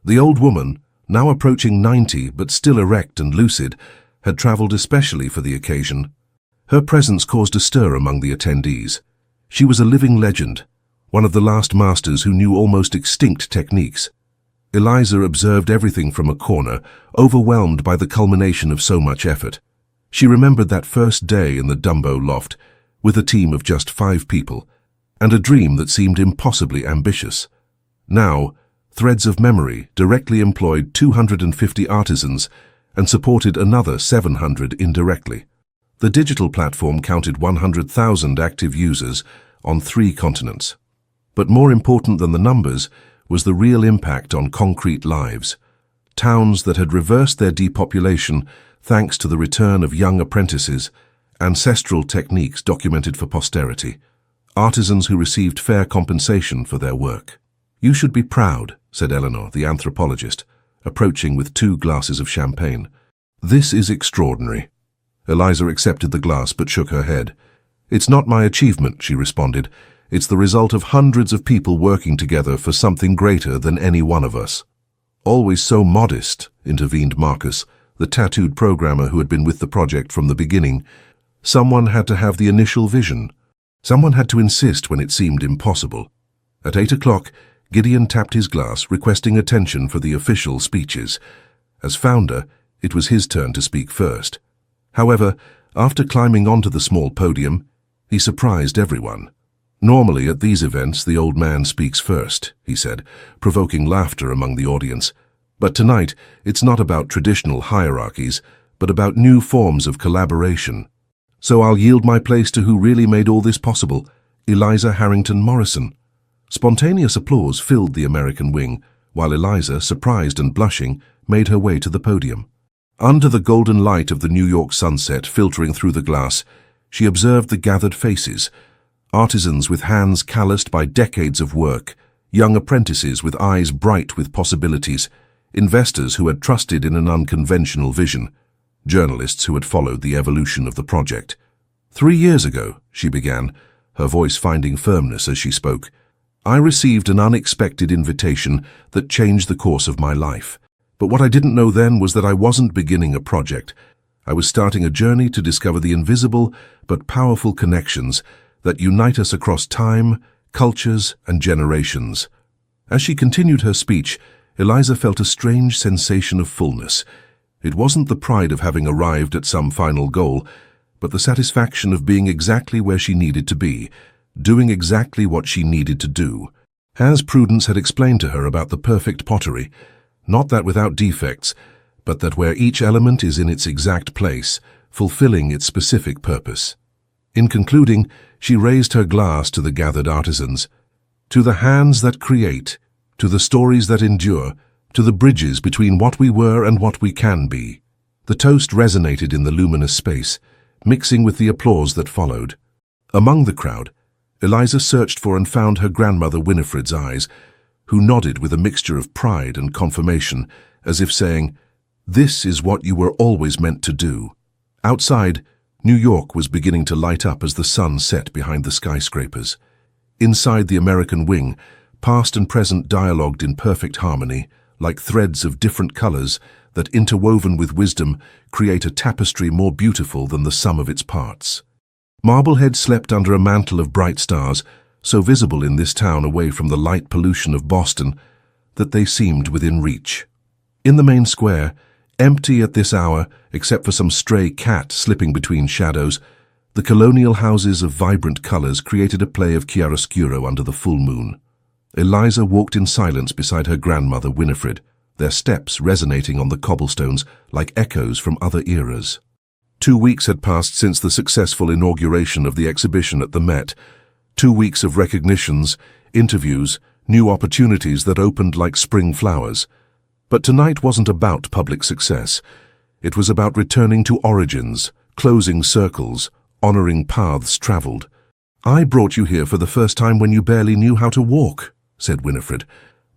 The old woman, now approaching 90 but still erect and lucid, had traveled especially for the occasion. Her presence caused a stir among the attendees. She was a living legend, one of the last masters who knew almost extinct techniques. Eliza observed everything from a corner, overwhelmed by the culmination of so much effort. She remembered that first day in the Dumbo loft, with a team of just 5 people, and a dream that seemed impossibly ambitious. Now, Threads of Memory directly employed 250 artisans and supported another 700 indirectly. The digital platform counted 100,000 active users on 3 continents. But more important than the numbers was the real impact on concrete lives. Towns that had reversed their depopulation thanks to the return of young apprentices, ancestral techniques documented for posterity, artisans who received fair compensation for their work. "You should be proud," said Eleanor, the anthropologist, approaching with 2 glasses of champagne. "This is extraordinary." Eliza accepted the glass but shook her head. "It's not my achievement," she responded. "It's the result of hundreds of people working together for something greater than any one of us." "Always so modest," intervened Marcus, the tattooed programmer who had been with the project from the beginning. "Someone had to have the initial vision. Someone had to insist when it seemed impossible." At 8 o'clock, Gideon tapped his glass, requesting attention for the official speeches. As founder, it was his turn to speak first. However, after climbing onto the small podium, he surprised everyone. "Normally at these events the old man speaks first," he said, provoking laughter among the audience. "But tonight it's not about traditional hierarchies, but about new forms of collaboration. So I'll yield my place to who really made all this possible, Eliza Harrington Morrison." Spontaneous applause filled the American wing, while Eliza, surprised and blushing, made her way to the podium. Under the golden light of the New York sunset filtering through the glass, she observed the gathered faces, artisans with hands calloused by decades of work, young apprentices with eyes bright with possibilities, investors who had trusted in an unconventional vision, journalists who had followed the evolution of the project. "3 years ago," she began, her voice finding firmness as she spoke, "I received an unexpected invitation that changed the course of my life. But what I didn't know then was that I wasn't beginning a project. I was starting a journey to discover the invisible but powerful connections that unite us across time, cultures, and generations." As she continued her speech, Eliza felt a strange sensation of fullness. It wasn't the pride of having arrived at some final goal, but the satisfaction of being exactly where she needed to be, doing exactly what she needed to do. As Prudence had explained to her about the perfect pottery, not that without defects, but that where each element is in its exact place, fulfilling its specific purpose. In concluding, she raised her glass to the gathered artisans. "To the hands that create, to the stories that endure, to the bridges between what we were and what we can be." The toast resonated in the luminous space, mixing with the applause that followed. Among the crowd, Eliza searched for and found her grandmother Winifred's eyes, who nodded with a mixture of pride and confirmation, as if saying, "This is what you were always meant to do." Outside, New York was beginning to light up as the sun set behind the skyscrapers. Inside the American wing, past and present dialogued in perfect harmony, like threads of different colors that, interwoven with wisdom, create a tapestry more beautiful than the sum of its parts. Marblehead slept under a mantle of bright stars, so visible in this town away from the light pollution of Boston that they seemed within reach. In the main square, empty at this hour except for some stray cat slipping between shadows, the colonial houses of vibrant colors created a play of chiaroscuro under the full moon. Eliza walked in silence beside her grandmother Winifred, their steps resonating on the cobblestones like echoes from other eras. 2 weeks had passed since the successful inauguration of the exhibition at the Met. 2 weeks of recognitions, interviews, new opportunities that opened like spring flowers. But tonight wasn't about public success. It was about returning to origins, closing circles, honoring paths traveled. "I brought you here for the first time when you barely knew how to walk," said Winifred,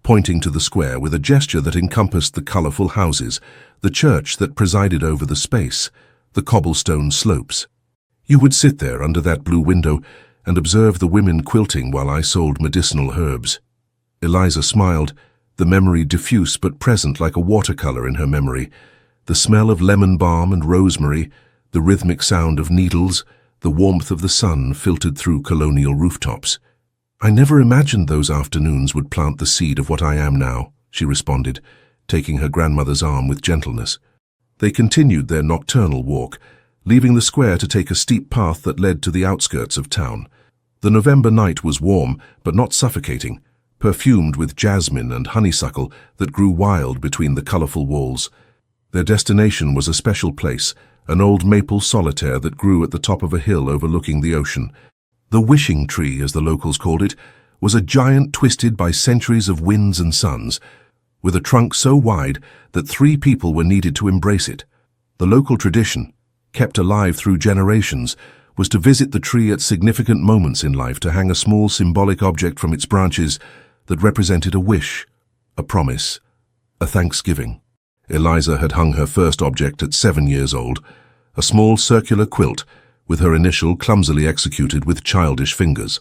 pointing to the square with a gesture that encompassed the colorful houses, the church that presided over the space, the cobblestone slopes. "You would sit there under that blue window and observe the women quilting while I sold medicinal herbs." Eliza smiled, the memory diffuse but present like a watercolor in her memory. The smell of lemon balm and rosemary, the rhythmic sound of needles, the warmth of the sun filtered through colonial rooftops. "I never imagined those afternoons would plant the seed of what I am now," she responded, taking her grandmother's arm with gentleness. They continued their nocturnal walk, leaving the square to take a steep path that led to the outskirts of town. The November night was warm, but not suffocating, perfumed with jasmine and honeysuckle that grew wild between the colorful walls. Their destination was a special place, an old maple solitaire that grew at the top of a hill overlooking the ocean. The wishing tree, as the locals called it, was a giant twisted by centuries of winds and suns, with a trunk so wide that 3 people were needed to embrace it. The local tradition, kept alive through generations, was to visit the tree at significant moments in life to hang a small symbolic object from its branches that represented a wish, a promise, a thanksgiving. Eliza had hung her first object at 7 years old, a small circular quilt with her initial clumsily executed with childish fingers.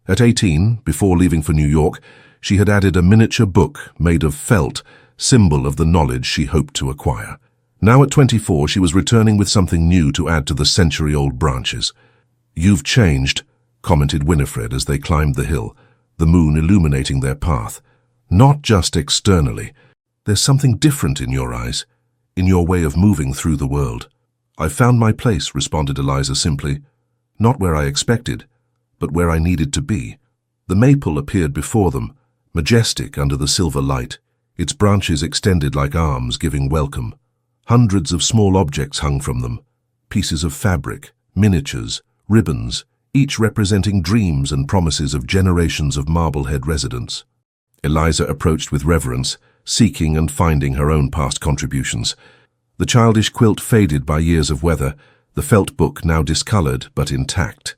At 18, before leaving for New York, she had added a miniature book made of felt, symbol of the knowledge she hoped to acquire. Now at 24, she was returning with something new to add to the century-old branches. "You've changed," commented Winifred as they climbed the hill, the moon illuminating their path. "Not just externally. There's something different in your eyes, in your way of moving through the world." "I found my place," responded Eliza simply. "Not where I expected, but where I needed to be." The maple appeared before them, majestic under the silver light, its branches extended like arms giving welcome. Hundreds of small objects hung from them, pieces of fabric, miniatures, ribbons, each representing dreams and promises of generations of Marblehead residents. Eliza approached with reverence, seeking and finding her own past contributions. The childish quilt faded by years of weather, the felt book now discolored but intact.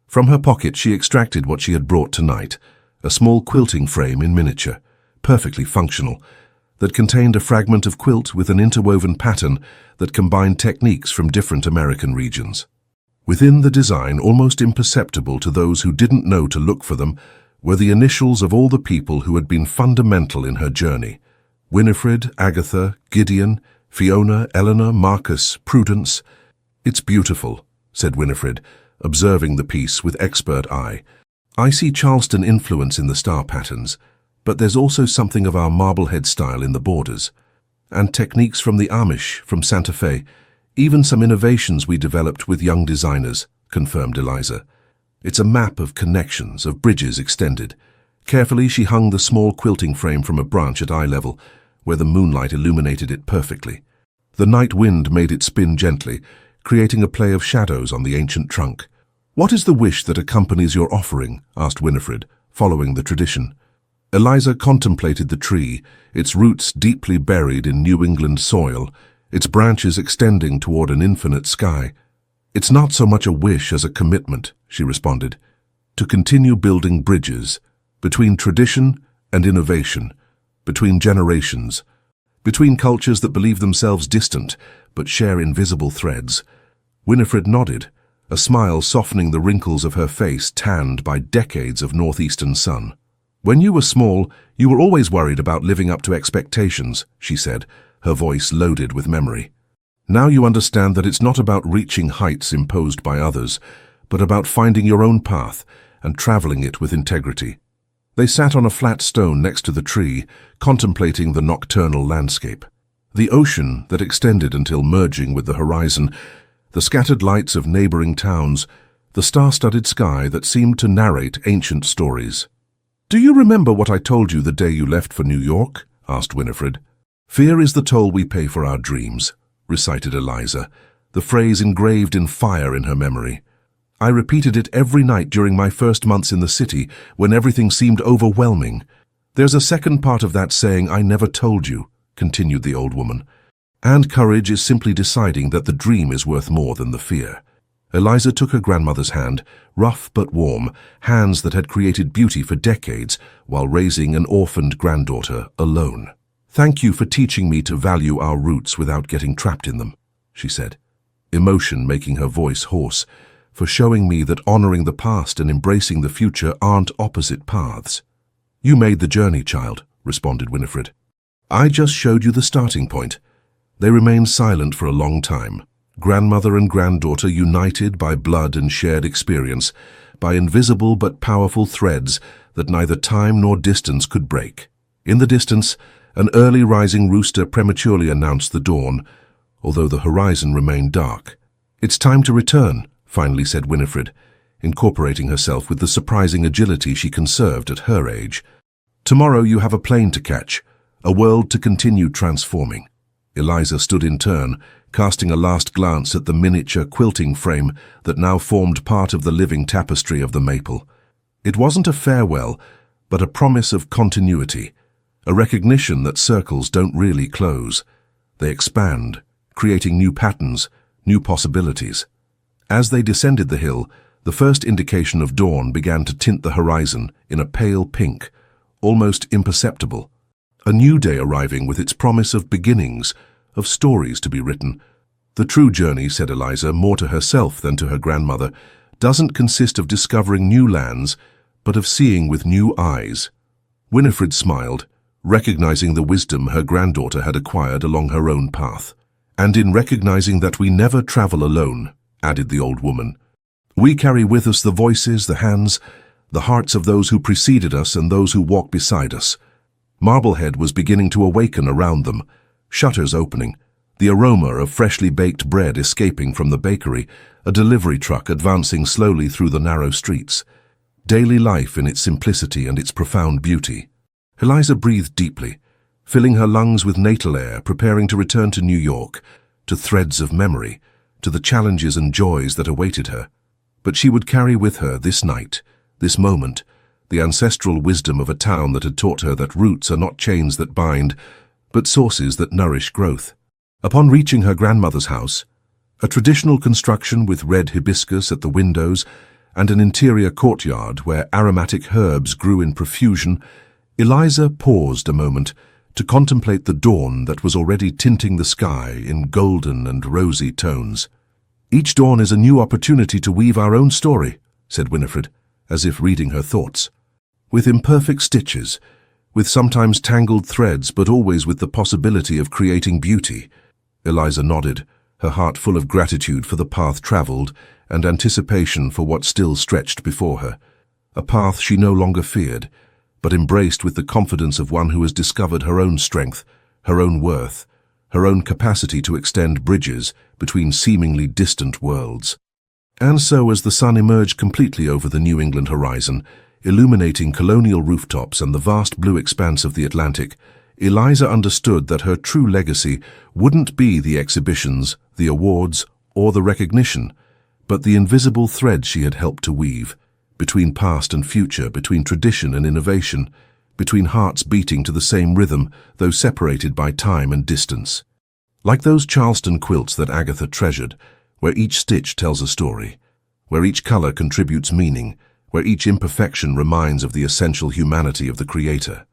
From her pocket she extracted what she had brought tonight, a small quilting frame in miniature, perfectly functional, that contained a fragment of quilt with an interwoven pattern that combined techniques from different American regions. Within the design, almost imperceptible to those who didn't know to look for them, were the initials of all the people who had been fundamental in her journey: Winifred, Agatha, Gideon, Fiona, Eleanor, Marcus, Prudence. "It's beautiful," said Winifred, observing the piece with expert eye. "I see Charleston influence in the star patterns, but there's also something of our Marblehead style in the borders. And techniques from the Amish, from Santa Fe, even some innovations we developed with young designers," confirmed Eliza. "It's a map of connections, of bridges extended." Carefully she hung the small quilting frame from a branch at eye level, where the moonlight illuminated it perfectly. The night wind made it spin gently, creating a play of shadows on the ancient trunk. "What is the wish that accompanies your offering?" asked Winifred, following the tradition. Eliza contemplated the tree, its roots deeply buried in New England soil, its branches extending toward an infinite sky. "It's not so much a wish as a commitment," she responded, "to continue building bridges between tradition and innovation, between generations, between cultures that believe themselves distant but share invisible threads." Winifred nodded, a smile softening the wrinkles of her face tanned by decades of northeastern sun. "When you were small, you were always worried about living up to expectations," she said, her voice loaded with memory. "Now you understand that it's not about reaching heights imposed by others, but about finding your own path and traveling it with integrity." They sat on a flat stone next to the tree, contemplating the nocturnal landscape. The ocean that extended until merging with the horizon, the scattered lights of neighboring towns, the star-studded sky that seemed to narrate ancient stories. "Do you remember what I told you the day you left for New York?" asked Winifred. "Fear is the toll we pay for our dreams," recited Eliza, the phrase engraved in fire in her memory. "I repeated it every night during my first months in the city when everything seemed overwhelming. There's a second part of that saying I never told you," continued the old woman. And courage is simply deciding that the dream is worth more than the fear. Eliza took her grandmother's hand, rough but warm, hands that had created beauty for decades while raising an orphaned granddaughter alone. "Thank you for teaching me to value our roots without getting trapped in them," she said, emotion making her voice hoarse, "for showing me that honoring the past and embracing the future aren't opposite paths." "You made the journey, child," responded Winifred. "I just showed you the starting point." They remained silent for a long time. Grandmother and granddaughter united by blood and shared experience, by invisible but powerful threads that neither time nor distance could break. In the distance, an early rising rooster prematurely announced the dawn, although the horizon remained dark. "It's time to return," finally said Winifred, incorporating herself with the surprising agility she conserved at her age. "Tomorrow you have a plane to catch, a world to continue transforming." Eliza stood in turn, casting a last glance at the miniature quilting frame that now formed part of the living tapestry of the maple. It wasn't a farewell, but a promise of continuity, a recognition that circles don't really close. They expand, creating new patterns, new possibilities. As they descended the hill, the first indication of dawn began to tint the horizon in a pale pink, almost imperceptible. A new day arriving with its promise of beginnings, of stories to be written. "The true journey," said Eliza, more to herself than to her grandmother, "doesn't consist of discovering new lands, but of seeing with new eyes." Winifred smiled, recognizing the wisdom her granddaughter had acquired along her own path. "And in recognizing that we never travel alone," added the old woman, "we carry with us the voices, the hands, the hearts of those who preceded us and those who walk beside us." Marblehead was beginning to awaken around them, shutters opening, the aroma of freshly baked bread escaping from the bakery, a delivery truck advancing slowly through the narrow streets. Daily life in its simplicity and its profound beauty. Eliza breathed deeply, filling her lungs with natal air, preparing to return to New York, to threads of memory, to the challenges and joys that awaited her. But she would carry with her this night, this moment, the ancestral wisdom of a town that had taught her that roots are not chains that bind, but sources that nourish growth. Upon reaching her grandmother's house, a traditional construction with red hibiscus at the windows and an interior courtyard where aromatic herbs grew in profusion, Eliza paused a moment to contemplate the dawn that was already tinting the sky in golden and rosy tones. "Each dawn is a new opportunity to weave our own story," said Winifred, as if reading her thoughts. "With imperfect stitches, with sometimes tangled threads, but always with the possibility of creating beauty." Eliza nodded, her heart full of gratitude for the path traveled and anticipation for what still stretched before her. A path she no longer feared, but embraced with the confidence of one who has discovered her own strength, her own worth, her own capacity to extend bridges between seemingly distant worlds. And so, as the sun emerged completely over the New England horizon, illuminating colonial rooftops and the vast blue expanse of the Atlantic, Eliza understood that her true legacy wouldn't be the exhibitions, the awards, or the recognition, but the invisible thread she had helped to weave, between past and future, between tradition and innovation, between hearts beating to the same rhythm, though separated by time and distance. Like those Charleston quilts that Agatha treasured, where each stitch tells a story, where each color contributes meaning, where each imperfection reminds of the essential humanity of the Creator.